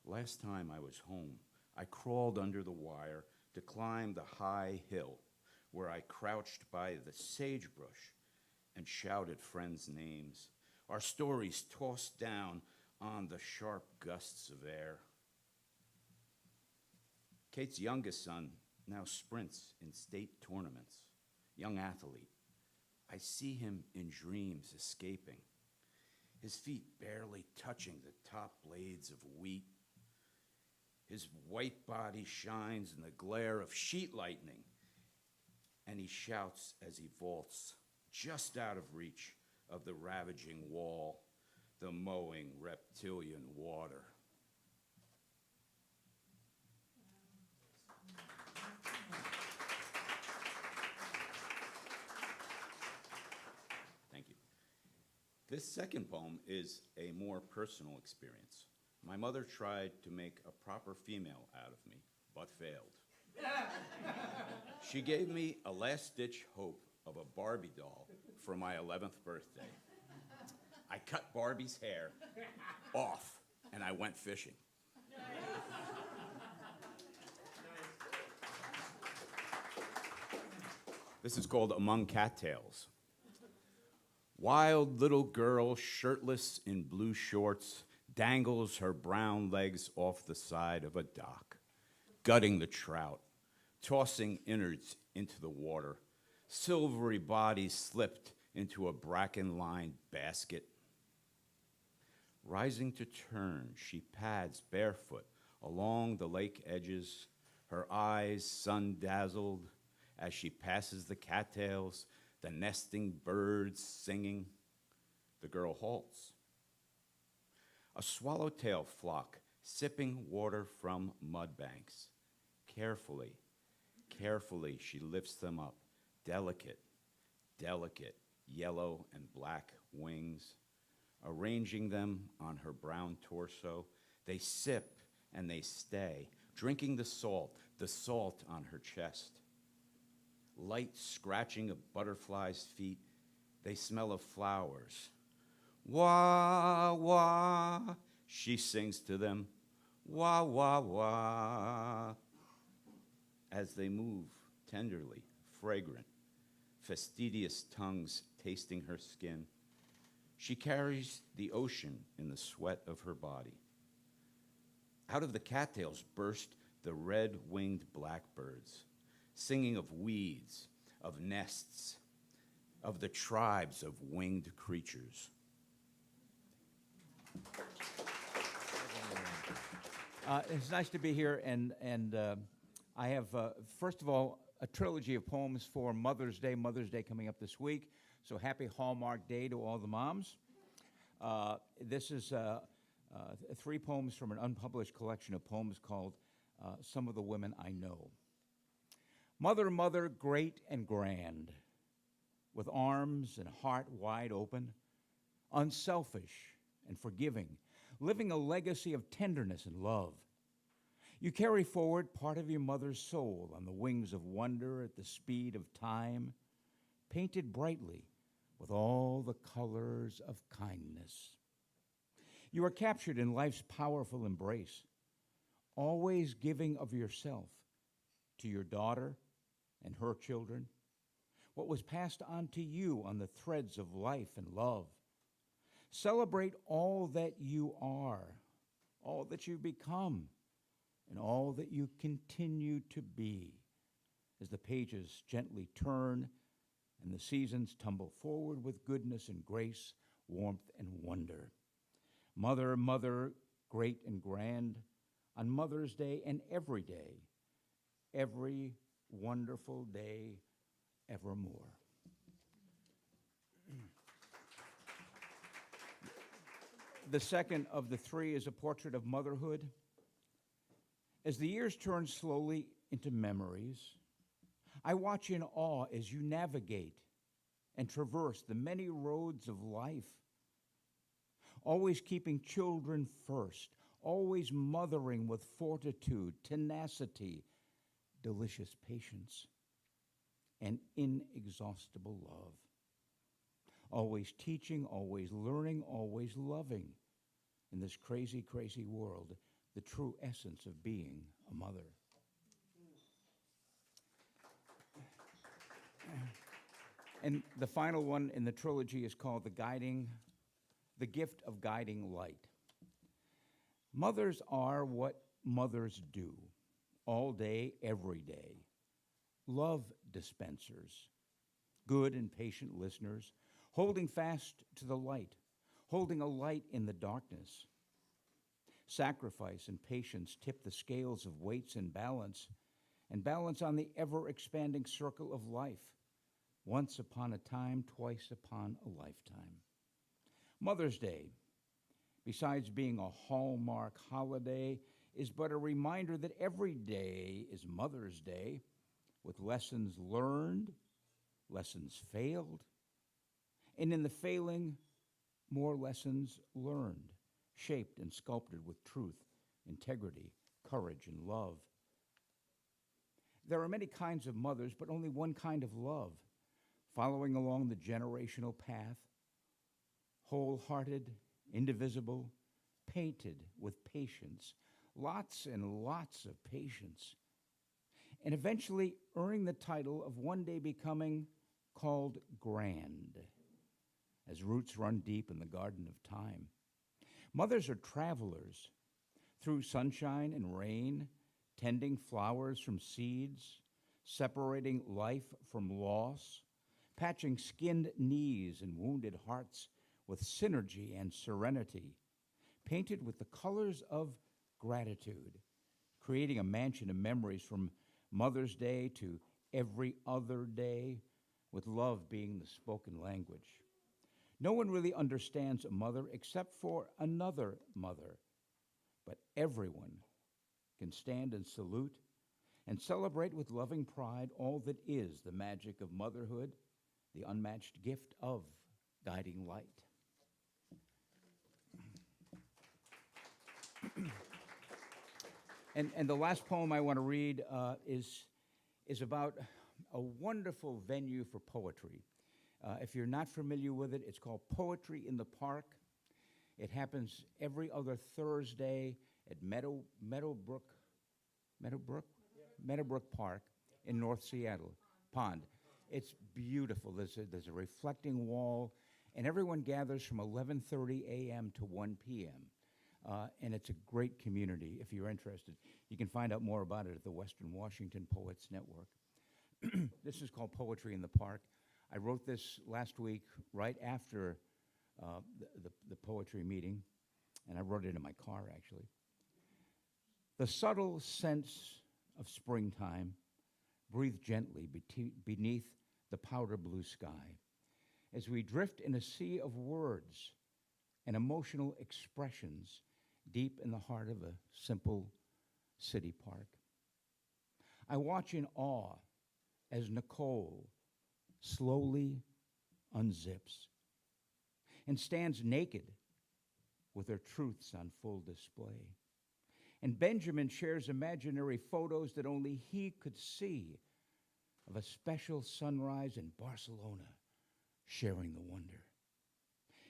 Last time I was home, I crawled under the wire to climb the high hill where I crouched by the sagebrush and shouted friends' names, our stories tossed down on the sharp gusts of air. Kate's youngest son now sprints in state tournaments, young athlete. I see him in dreams escaping, his feet barely touching the top blades of wheat. His white body shines in the glare of sheet lightning, and he shouts as he vaults just out of reach of the ravaging wall, the mowing reptilian water. Thank you. This second poem is a more personal experience. My mother tried to make a proper female out of me, but failed. She gave me a last-ditch hope of a Barbie doll for my 11th birthday. I cut Barbie's hair off, and I went fishing. This is called Among Cattails. Wild little girl, shirtless in blue shorts, dangles her brown legs off the side of a dock, gutting the trout, tossing innards into the water. Silvery body slipped into a bracken-lined basket. Rising to turn, she pads barefoot along the lake edges, her eyes sun-dazzled as she passes the cattails, the nesting birds singing. The girl halts. A swallowtail flock sipping water from mud banks. Carefully, carefully she lifts them up, delicate, delicate yellow and black wings. Arranging them on her brown torso, they sip and they stay, drinking the salt on her chest. Light scratching of butterflies' feet, they smell of flowers. Wah, wah, she sings to them, wah, wah, wah, as they move tenderly, fragrant, fastidious tongues tasting her skin. She carries the ocean in the sweat of her body. Out of the cattails burst the red-winged blackbirds, singing of weeds, of nests, of the tribes of winged creatures. It's nice to be here, and I have, first of all, a trilogy of poems for Mother's Day coming up this week, so happy Hallmark Day to all the moms. This is 3 poems from an unpublished collection of poems called Some of the Women I Know. Mother, mother, great and grand, with arms and heart wide open, unselfish and forgiving, living a legacy of tenderness and love. You carry forward part of your mother's soul on the wings of wonder at the speed of time, painted brightly with all the colors of kindness. You are captured in life's powerful embrace, always giving of yourself to your daughter and her children, what was passed on to you on the threads of life and love. Celebrate all that you are, all that you become, and all that you continue to be as the pages gently turn and the seasons tumble forward with goodness and grace, warmth and wonder. Mother, mother, great and grand, on Mother's Day and every wonderful day evermore. The second of the 3 is a portrait of motherhood. As the years turn slowly into memories, I watch in awe as you navigate and traverse the many roads of life, always keeping children first, always mothering with fortitude, tenacity, delicious patience, and inexhaustible love. Always teaching, always learning, always loving in this crazy, crazy world the true essence of being a mother. And the final one in the trilogy is called The Gift of Guiding Light. Mothers are what mothers do, all day, every day. Love dispensers, good and patient listeners, holding fast to the light, holding a light in the darkness. Sacrifice and patience tip the scales of weights and balance on the ever-expanding circle of life. Once upon a time, twice upon a lifetime. Mother's Day, besides being a hallmark holiday, is but a reminder that every day is Mother's Day, with lessons learned, lessons failed, and in the failing, more lessons learned, shaped and sculpted with truth, integrity, courage, and love. There are many kinds of mothers, but only one kind of love, following along the generational path, wholehearted, indivisible, painted with patience, lots and lots of patience, and eventually earning the title of one day becoming called grand, as roots run deep in the garden of time. Mothers are travelers through sunshine and rain, tending flowers from seeds, separating life from loss, patching skinned knees and wounded hearts with synergy and serenity, painted with the colors of gratitude, creating a mansion of memories from Mother's Day to every other day, with love being the spoken language. No one really understands a mother except for another mother, but everyone can stand and salute and celebrate with loving pride all that is the magic of motherhood, the unmatched gift of guiding light. And the last poem I want to read is about a wonderful venue for poetry. If you're not familiar with it, it's called Poetry in the Park. It happens every other Thursday at Meadowbrook Park in North Seattle Pond. It's beautiful. There's a reflecting wall, and everyone gathers from 11:30 a.m. to 1 p.m. And it's a great community. If you're interested, you can find out more about it at the Western Washington Poets Network. This is called Poetry in the Park. I wrote this last week right after the poetry meeting, and I wrote it in my car, actually. The subtle sense of springtime breathe gently beneath the powder blue sky as we drift in a sea of words and emotional expressions deep in the heart of a simple city park. I watch in awe as Nicole slowly unzips and stands naked with her truths on full display. And Benjamin shares imaginary photos that only he could see of a special sunrise in Barcelona, sharing the wonder.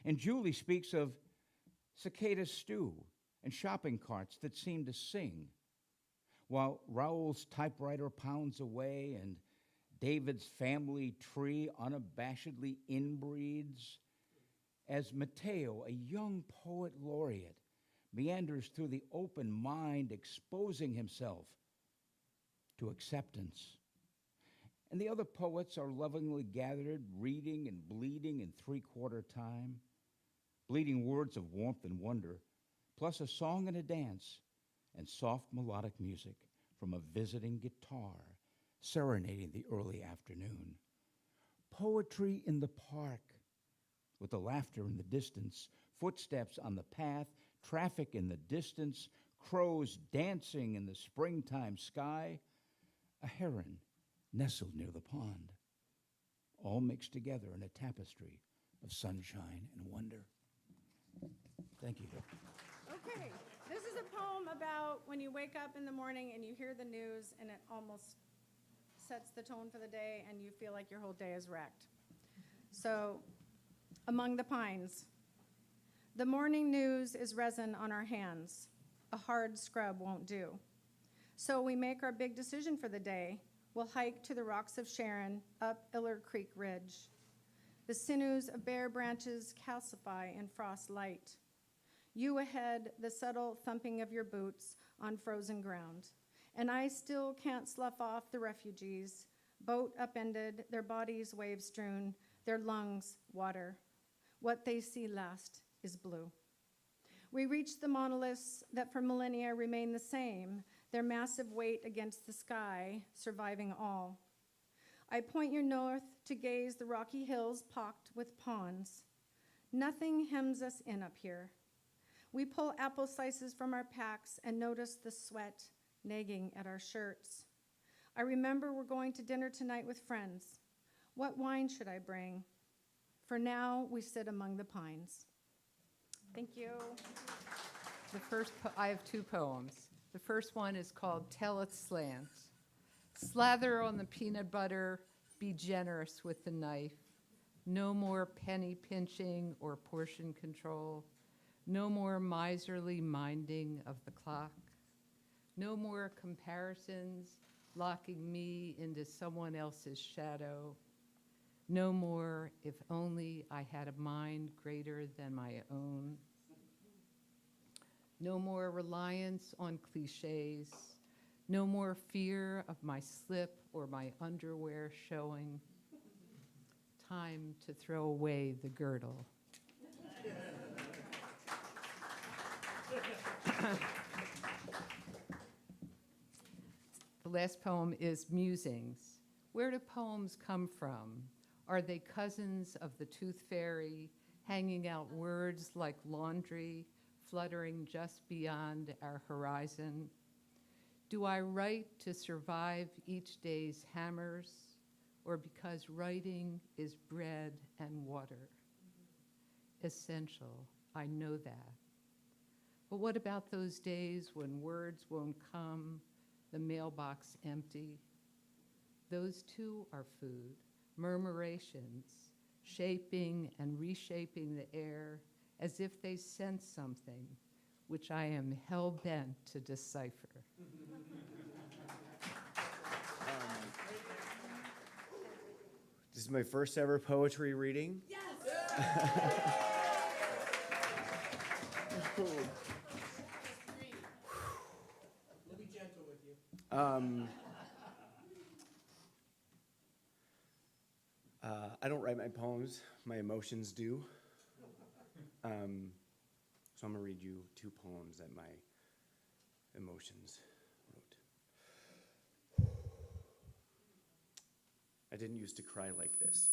And Julie speaks of cicada stew and shopping carts that seem to sing, while Raoul's typewriter pounds away and David's family tree unabashedly inbreeds, as Mateo, a young poet laureate, meanders through the open mind, exposing himself to acceptance. And the other poets are lovingly gathered, reading and bleeding in three-quarter time, bleeding words of warmth and wonder, plus a song and a dance, and soft melodic music from a visiting guitar serenading the early afternoon. Poetry in the park, with the laughter in the distance, footsteps on the path, traffic in the distance, crows dancing in the springtime sky, a heron nestled near the pond, all mixed together in a tapestry of sunshine and wonder. Thank you. Okay, this is a poem about when you wake up in the morning and you hear the news and it almost sets the tone for the day and you feel like your whole day is wrecked. So, Among the Pines. The morning news is resin on our hands, a hard scrub won't do. So we make our big decision for the day. We'll hike to the rocks of Sharon, up Iller Creek Ridge. The sinews of bare branches calcify in frost light. You ahead, the subtle thumping of your boots on frozen ground. And I still can't slough off the refugees, boat upended, their bodies wave-strewn, their lungs water. What they see last is blue. We reach the monoliths that for millennia remain the same, their massive weight against the sky, surviving all. I point you north to gaze the rocky hills pocked with ponds. Nothing hems us in up here. We pull apple slices from our packs and notice the sweat nagging at our shirts. I remember we're going to dinner tonight with friends. What wine should I bring? For now, we sit among the pines. Thank you. I have two poems. The first one is called Telleth Slant. Slather on the peanut butter, be generous with the knife. No more penny pinching or portion control. No more miserly minding of the clock. No more comparisons locking me into someone else's shadow. No more, if only I had a mind greater than my own. No more reliance on cliches. No more fear of my slip or my underwear showing. Time to throw away the girdle. The last poem is Musings. Where do poems come from? Are they cousins of the tooth fairy, hanging out words like laundry, fluttering just beyond our horizon? Do I write to survive each day's hammers, or because writing is bread and water? Essential, I know that. But what about those days when words won't come, the mailbox empty? Those too are food, murmurations, shaping and reshaping the air as if they sense something, which I am hell-bent to decipher. This is my first ever poetry reading. Yes! We'll be gentle with you. I don't write my poems, my emotions do. So I'm gonna read you two poems that my emotions wrote. I didn't used to cry like this.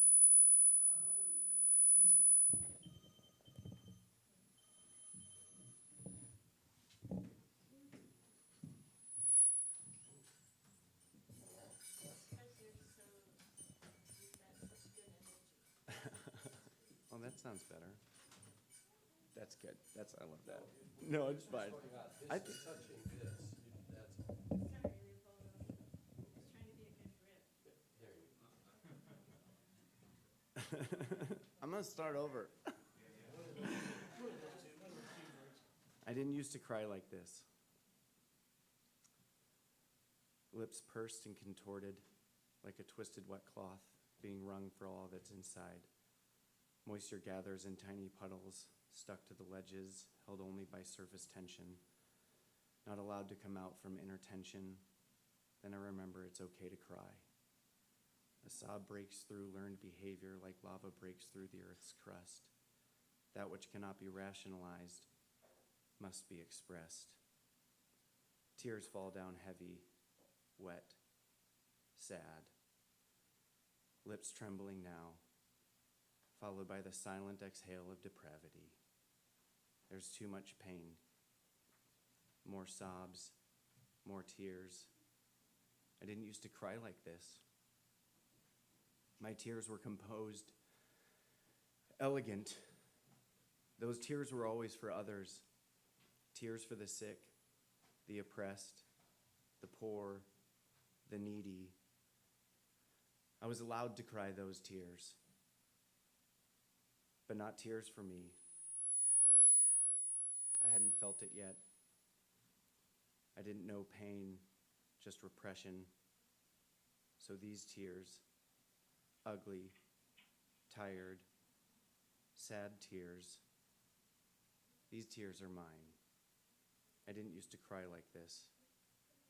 Oh, that sounds better. That's good. I love that. No, it's fine. I think I'm gonna start over. I didn't used to cry like this. Lips pursed and contorted, like a twisted wet cloth being wrung for all that's inside. Moisture gathers in tiny puddles, stuck to the ledges, held only by surface tension, not allowed to come out from inner tension. Then I remember it's okay to cry. A sob breaks through learned behavior like lava breaks through the earth's crust. That which cannot be rationalized must be expressed. Tears fall down heavy, wet, sad. Lips trembling now, followed by the silent exhale of depravity. There's too much pain. More sobs, more tears. I didn't used to cry like this. My tears were composed, elegant. Those tears were always for others. Tears for the sick, the oppressed, the poor, the needy. I was allowed to cry those tears, but not tears for me. I hadn't felt it yet. I didn't know pain, just repression. So these tears, ugly, tired, sad tears, these tears are mine. I didn't used to cry like this,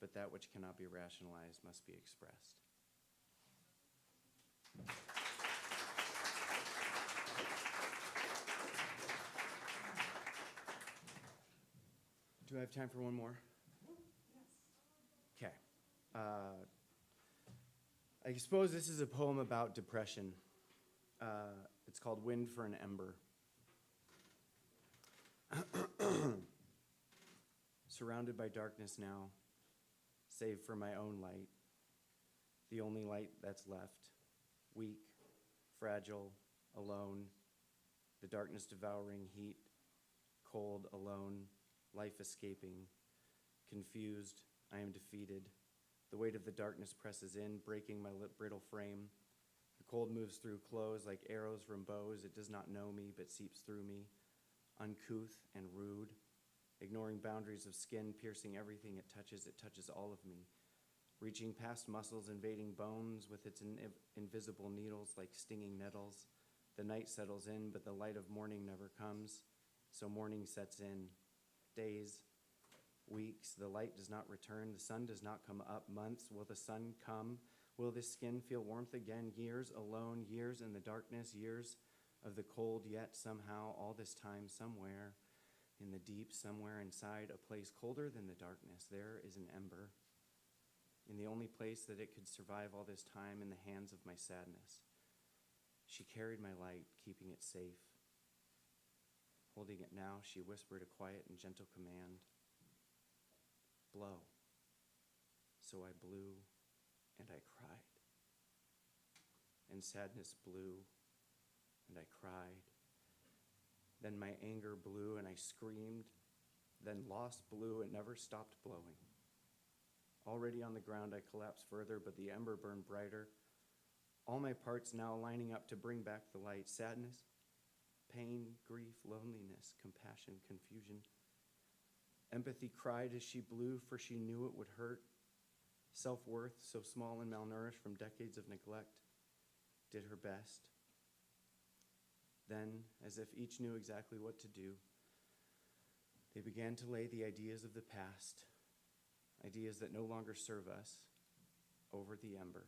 but that which cannot be rationalized must be expressed. Do I have time for one more? Okay. I suppose this is a poem about depression. It's called Wind for an Ember. Surrounded by darkness now, save for my own light, the only light that's left, weak, fragile, alone, the darkness devouring heat, cold, alone, life escaping, confused, I am defeated. The weight of the darkness presses in, breaking my brittle frame. The cold moves through clothes like arrows from bows. It does not know me, but seeps through me, uncouth and rude, ignoring boundaries of skin, piercing everything it touches all of me, reaching past muscles, invading bones with its invisible needles like stinging nettles. The night settles in, but the light of morning never comes, so morning sets in. Days, weeks, the light does not return, the sun does not come up. Months, will the sun come? Will this skin feel warmth again? Years alone, years in the darkness, years of the cold, yet somehow all this time, somewhere in the deep, somewhere inside a place colder than the darkness, there is an ember. In the only place that it could survive all this time, in the hands of my sadness. She carried my light, keeping it safe. Holding it now, she whispered a quiet and gentle command. Blow. So I blew, and I cried. And sadness blew, and I cried. Then my anger blew, and I screamed. Then loss blew, and never stopped blowing. Already on the ground, I collapsed further, but the ember burned brighter. All my parts now lining up to bring back the light. Sadness, pain, grief, loneliness, compassion, confusion. Empathy cried as she blew, for she knew it would hurt. Self-worth, so small and malnourished from decades of neglect, did her best. Then, as if each knew exactly what to do, they began to lay the ideas of the past, ideas that no longer serve us, over the ember.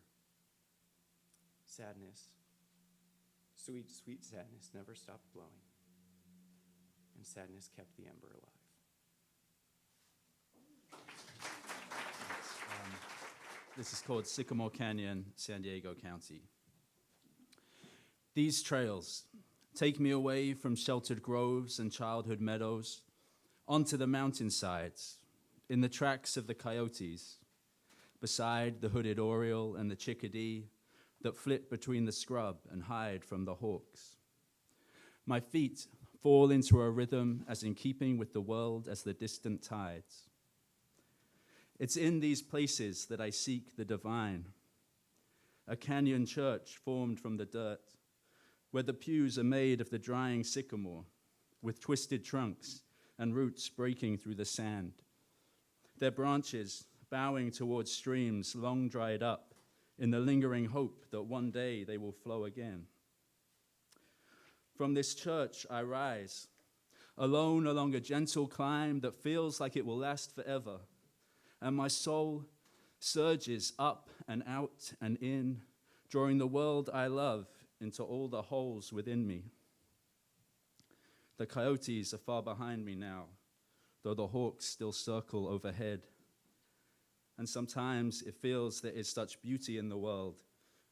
Sadness, sweet, sweet sadness, never stopped blowing, and sadness kept the ember alive. This is called Sycamore Canyon, San Diego County. These trails take me away from sheltered groves and childhood meadows onto the mountainsides, in the tracks of the coyotes, beside the hooded oriole and the chickadee that flit between the scrub and hide from the hawks. My feet fall into a rhythm as in keeping with the world as the distant tides. It's in these places that I seek the divine, a canyon church formed from the dirt, where the pews are made of the drying sycamore, with twisted trunks and roots breaking through the sand, their branches bowing towards streams long dried up in the lingering hope that one day they will flow again. From this church I rise, alone along a gentle climb that feels like it will last forever, and my soul surges up and out and in, drawing the world I love into all the holes within me. The coyotes are far behind me now, though the hawks still circle overhead. And sometimes it feels there is such beauty in the world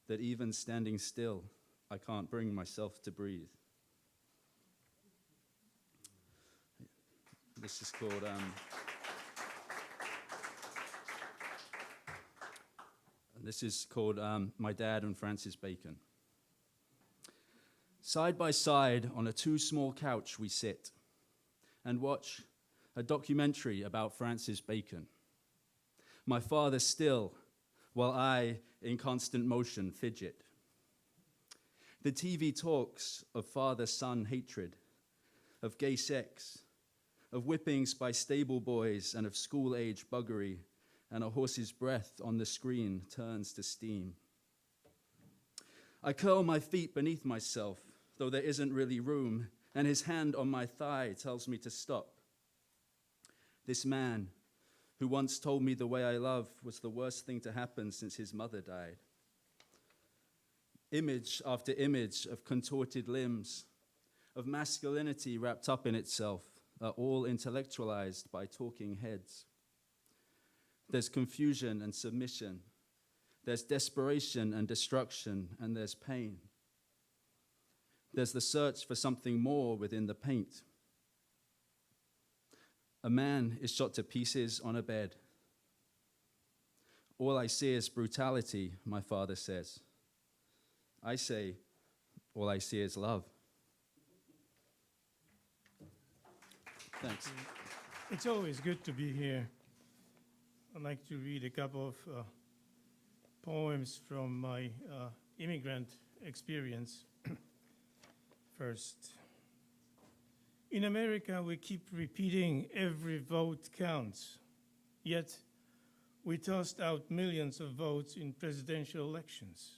that even standing still, I can't bring myself to breathe. This is called... This is called My Dad and Francis Bacon. Side by side on a too small couch we sit and watch a documentary about Francis Bacon. My father still, while I, in constant motion, fidget. The TV talks of father-son hatred, of gay sex, of whippings by stable boys and of school-age buggery, and a horse's breath on the screen turns to steam. I curl my feet beneath myself, though there isn't really room, and his hand on my thigh tells me to stop. This man, who once told me the way I love was the worst thing to happen since his mother died. Image after image of contorted limbs, of masculinity wrapped up in itself, are all intellectualized by talking heads. There's confusion and submission. There's desperation and destruction, and there's pain. There's the search for something more within the paint. A man is shot to pieces on a bed. All I see is brutality, my father says. I say, all I see is love. Thanks. It's always good to be here. I'd like to read a couple of poems from my immigrant experience. First, in America, we keep repeating every vote counts, yet we tossed out millions of votes in presidential elections.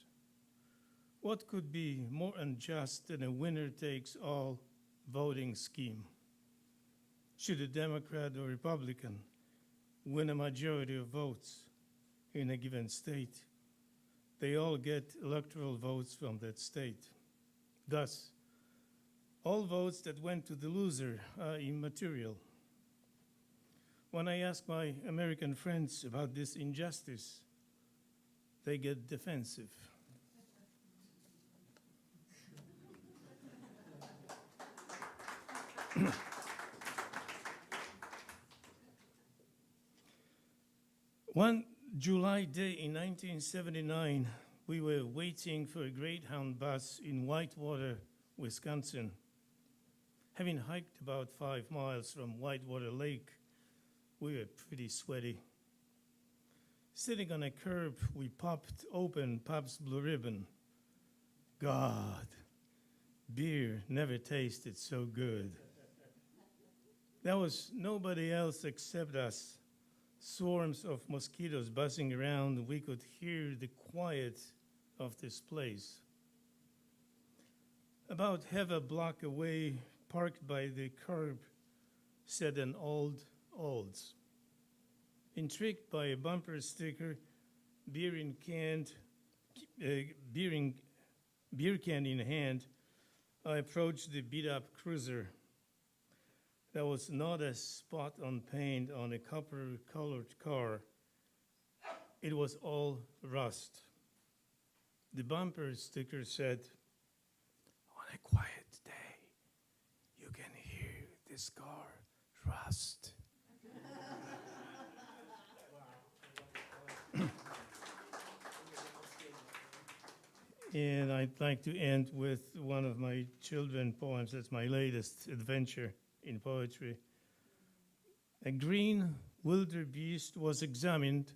What could be more unjust than a winner-takes-all voting scheme? Should a Democrat or Republican win a majority of votes in a given state, they all get electoral votes from that state. Thus, all votes that went to the loser are immaterial. When I ask my American friends about this injustice, they get defensive. One July day in 1979, we were waiting for a Greyhound bus in Whitewater, Wisconsin. Having hiked about 5 miles from Whitewater Lake, we were pretty sweaty. Sitting on a curb, we popped open Pabst Blue Ribbon. God, beer never tasted so good. There was nobody else except us. Swarms of mosquitoes buzzing around, we could hear the quiet of this place. About half a block away, parked by the curb, sat an olds. Intrigued by a bumper sticker, beer can in hand, I approached the beat-up cruiser. There was not a spot on paint on a copper-colored car. It was all rust. The bumper sticker said, "On a quiet day, you can hear this car rust." And I'd like to end with one of my children poems. That's my latest adventure in poetry. A green wildebeest was examined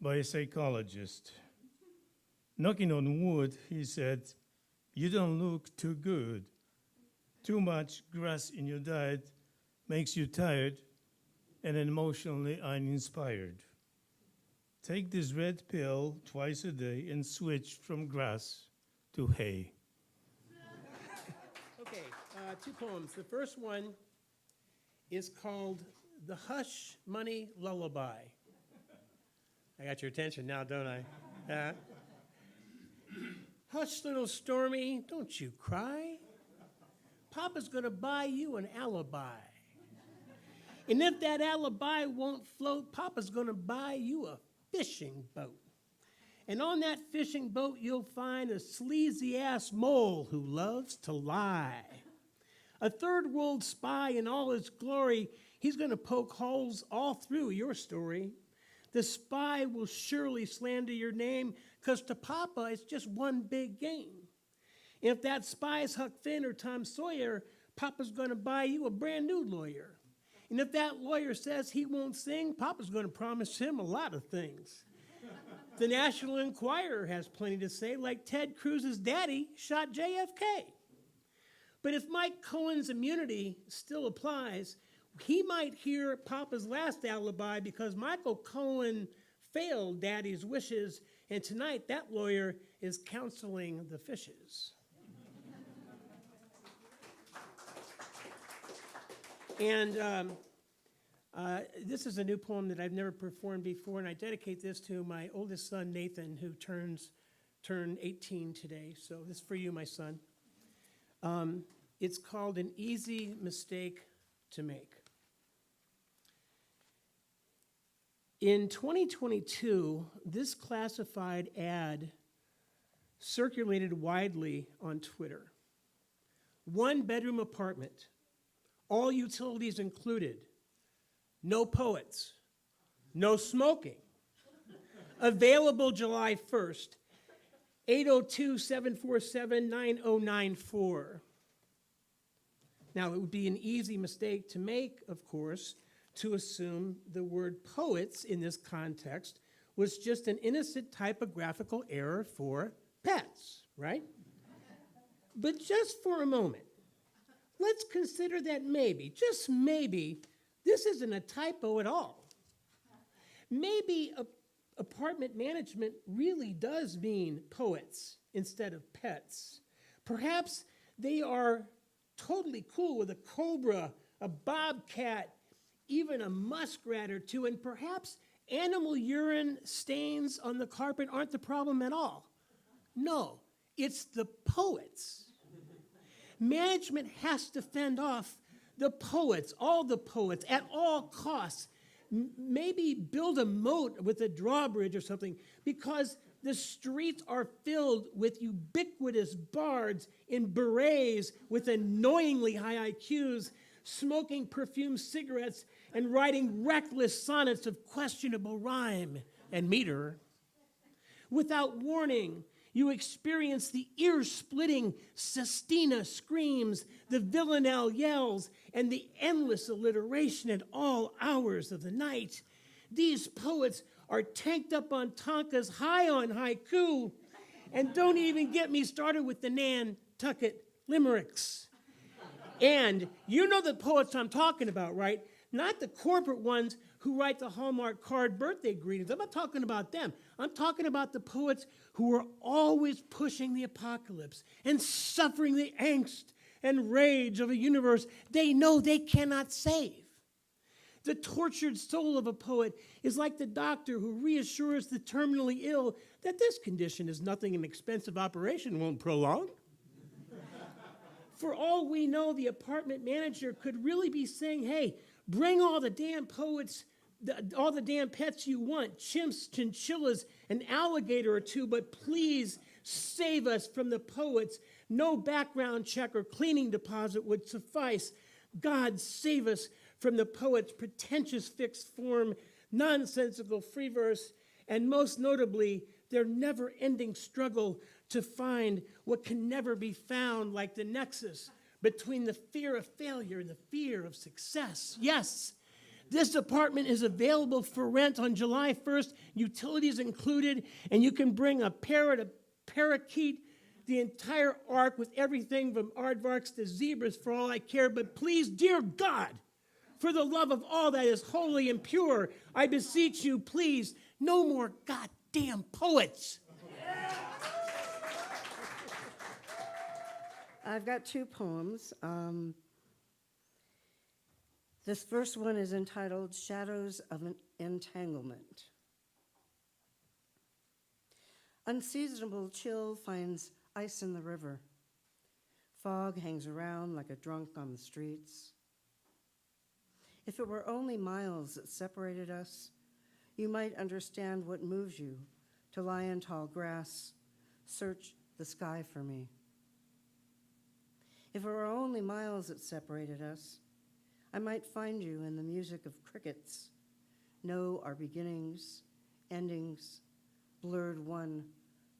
by a psychologist. Knocking on wood, he said, "You don't look too good. Too much grass in your diet makes you tired and emotionally uninspired. Take this red pill twice a day and switch from grass to hay." Okay, 2 poems. The first one is called The Hush Money Lullaby. I got your attention now, don't I? Hush, little Stormy, don't you cry. Papa's gonna buy you an alibi. And if that alibi won't float, Papa's gonna buy you a fishing boat. And on that fishing boat, you'll find a sleazy-ass mole who loves to lie. A third world spy in all his glory, he's going to poke holes all through your story. The spy will surely slander your name, because to Papa, it's just one big game. If that spy is Huck Finn or Tom Sawyer, Papa's going to buy you a brand new lawyer. And if that lawyer says he won't sing, Papa's going to promise him a lot of things. The National Enquirer has plenty to say, like Ted Cruz's daddy shot JFK. But if Mike Cohen's immunity still applies, he might hear Papa's last alibi because Michael Cohen failed Daddy's wishes, and tonight that lawyer is counseling the fishes. And this is a new poem that I've never performed before, and I dedicate this to my oldest son, Nathan, who turned 18 today. So this is for you, my son. It's called An Easy Mistake to Make. In 2022, this classified ad circulated widely on Twitter. 1-bedroom apartment, all utilities included, no poets, no smoking. Available July 1st, 802-747-9094. Now, it would be an easy mistake to make, of course, to assume the word poets in this context was just an innocent typographical error for pets, right? But just for a moment, let's consider that maybe, just maybe, this isn't a typo at all. Maybe apartment management really does mean poets instead of pets. Perhaps they are totally cool with a cobra, a bobcat, even a muskrat or two, and perhaps animal urine stains on the carpet aren't the problem at all. No, it's the poets. Management has to fend off the poets, all the poets, at all costs. Maybe build a moat with a drawbridge or something, because the streets are filled with ubiquitous bards in berets with annoyingly high IQs, smoking perfumed cigarettes and writing reckless sonnets of questionable rhyme and meter. Without warning, you experience the ear-splitting sestina screams, the villanelle yells, and the endless alliteration at all hours of the night. These poets are tanked up on Tonkas, high on haiku, and don't even get me started with the Nantucket limericks. And you know the poets I'm talking about, right? Not the corporate ones who write the Hallmark card birthday greetings. I'm not talking about them. I'm talking about the poets who are always pushing the apocalypse and suffering the angst and rage of a universe they know they cannot save. The tortured soul of a poet is like the doctor who reassures the terminally ill that this condition is nothing an expensive operation won't prolong. For all we know, the apartment manager could really be saying, hey, bring all the damn poets, all the damn pets you want, chimps, chinchillas, an alligator or two, but please save us from the poets. No background check or cleaning deposit would suffice. God save us from the poets' pretentious fixed form, nonsensical free verse, and most notably, their never-ending struggle to find what can never be found, like the nexus between the fear of failure and the fear of success. Yes, this apartment is available for rent on July 1st, utilities included, and you can bring a parrot, a parakeet, the entire ark with everything from aardvarks to zebras for all I care. But please, dear God, for the love of all that is holy and pure, I beseech you, please, no more goddamn poets. I've got two poems. This first one is entitled Shadows of an Entanglement. Unseasonable chill finds ice in the river. Fog hangs around like a drunk on the streets. If it were only miles that separated us, you might understand what moves you to lie in tall grass, search the sky for me. If it were only miles that separated us, I might find you in the music of crickets, know our beginnings, endings, blurred one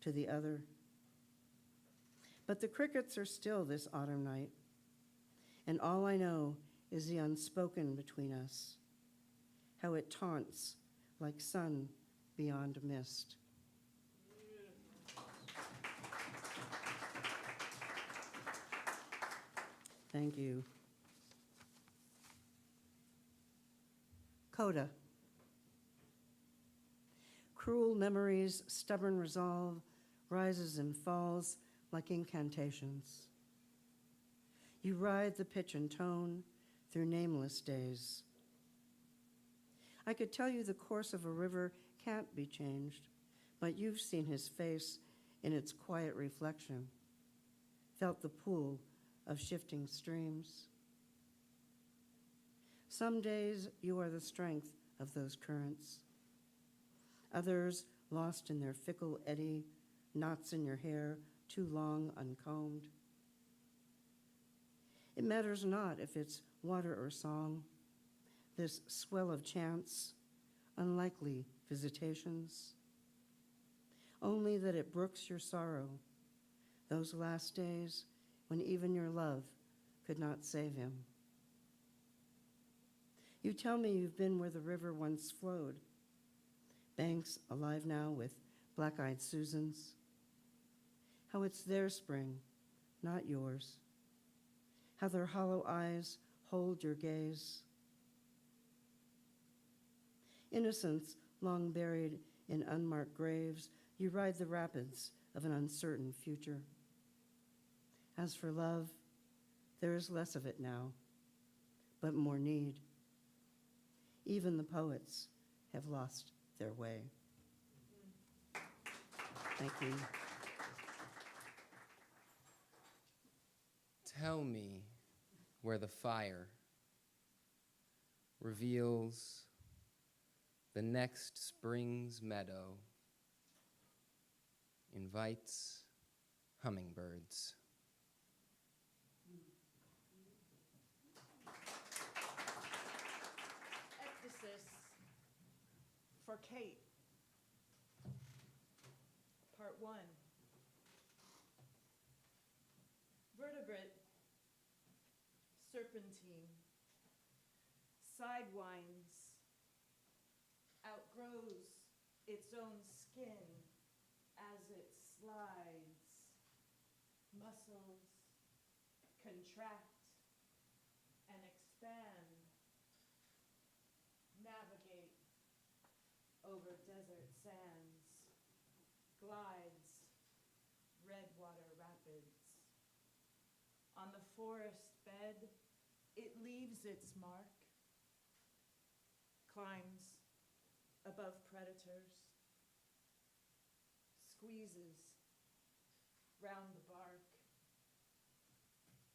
to the other. But the crickets are still this autumn night, and all I know is the unspoken between us, how it taunts like sun beyond a mist. Thank you. Coda. Cruel memories, stubborn resolve, rises and falls like incantations. You ride the pitch and tone through nameless days. I could tell you the course of a river can't be changed, but you've seen his face in its quiet reflection, felt the pool of shifting streams. Some days you are the strength of those currents. Others lost in their fickle eddy, knots in your hair too long uncombed. It matters not if it's water or song, this swell of chance, unlikely visitations. Only that it brooks your sorrow, those last days when even your love could not save him. You tell me you've been where the river once flowed, banks alive now with black-eyed Susans. How it's their spring, not yours. How their hollow eyes hold your gaze. Innocence long buried in unmarked graves, you ride the rapids of an uncertain future. As for love, there is less of it now, but more need. Even the poets have lost their way. Thank you. Tell me where the fire reveals the next spring's meadow, invites hummingbirds. Ecdysis for Kate. Part 1. Vertebrate, serpentine, sidewinds, outgrows its own skin as it slides. Muscles contract and expand, navigate over desert sands, glides, redwater rapids. On the forest bed, it leaves its mark, climbs above predators, squeezes round the bark,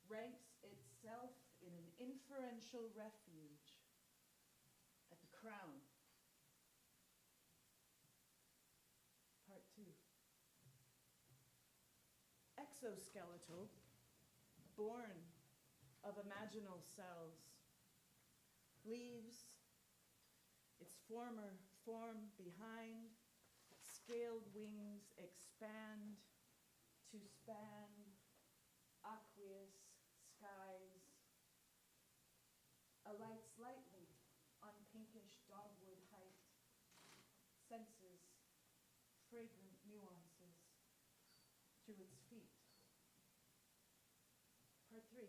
ranks itself in an inferential refuge at the crown. Part 2. Exoskeletal, born of imaginal cells, leaves its former form behind, scaled wings expand to span aqueous skies, alights lightly on pinkish dogwood height, senses fragrant nuances to its feet. Part 3.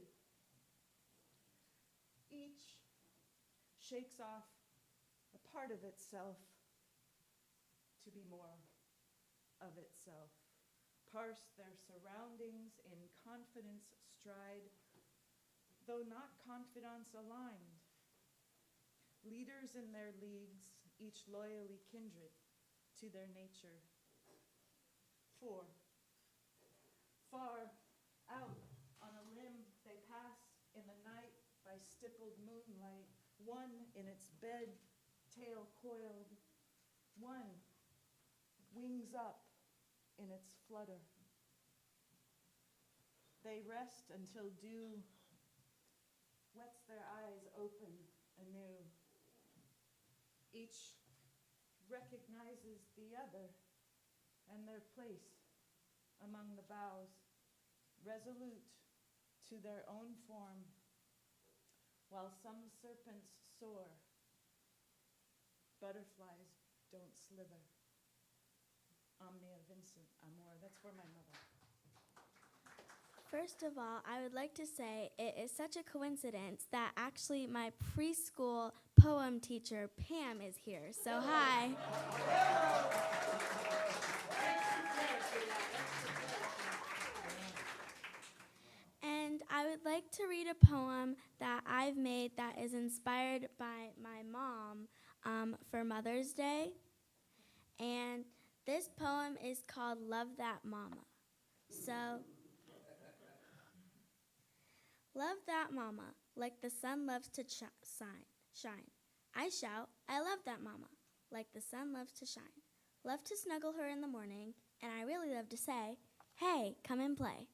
Each shakes off a part of itself to be more of itself. Parse their surroundings in confidence stride, though not confidants aligned. Leaders in their leagues, each loyally kindred to their nature. 4. Far out on a limb they pass in the night by stippled moonlight, one in its bed, tail coiled, one wings up in its flutter. They rest until dew wets their eyes open anew. Each recognizes the other and their place among the boughs, resolute to their own form, while some serpents soar, butterflies don't slither. Omnia Vincent Amor. That's for my mother. First of all, I would like to say it is such a coincidence that actually my preschool poem teacher, Pam, is here. So hi. And I would like to read a poem that I've made that is inspired by my mom for Mother's Day. And this poem is called Love That Mama. So, love that mama, like the sun loves to shine. I shout, I love that mama, like the sun loves to shine. Love to snuggle her in the morning, and I really love to say, hey, come and play.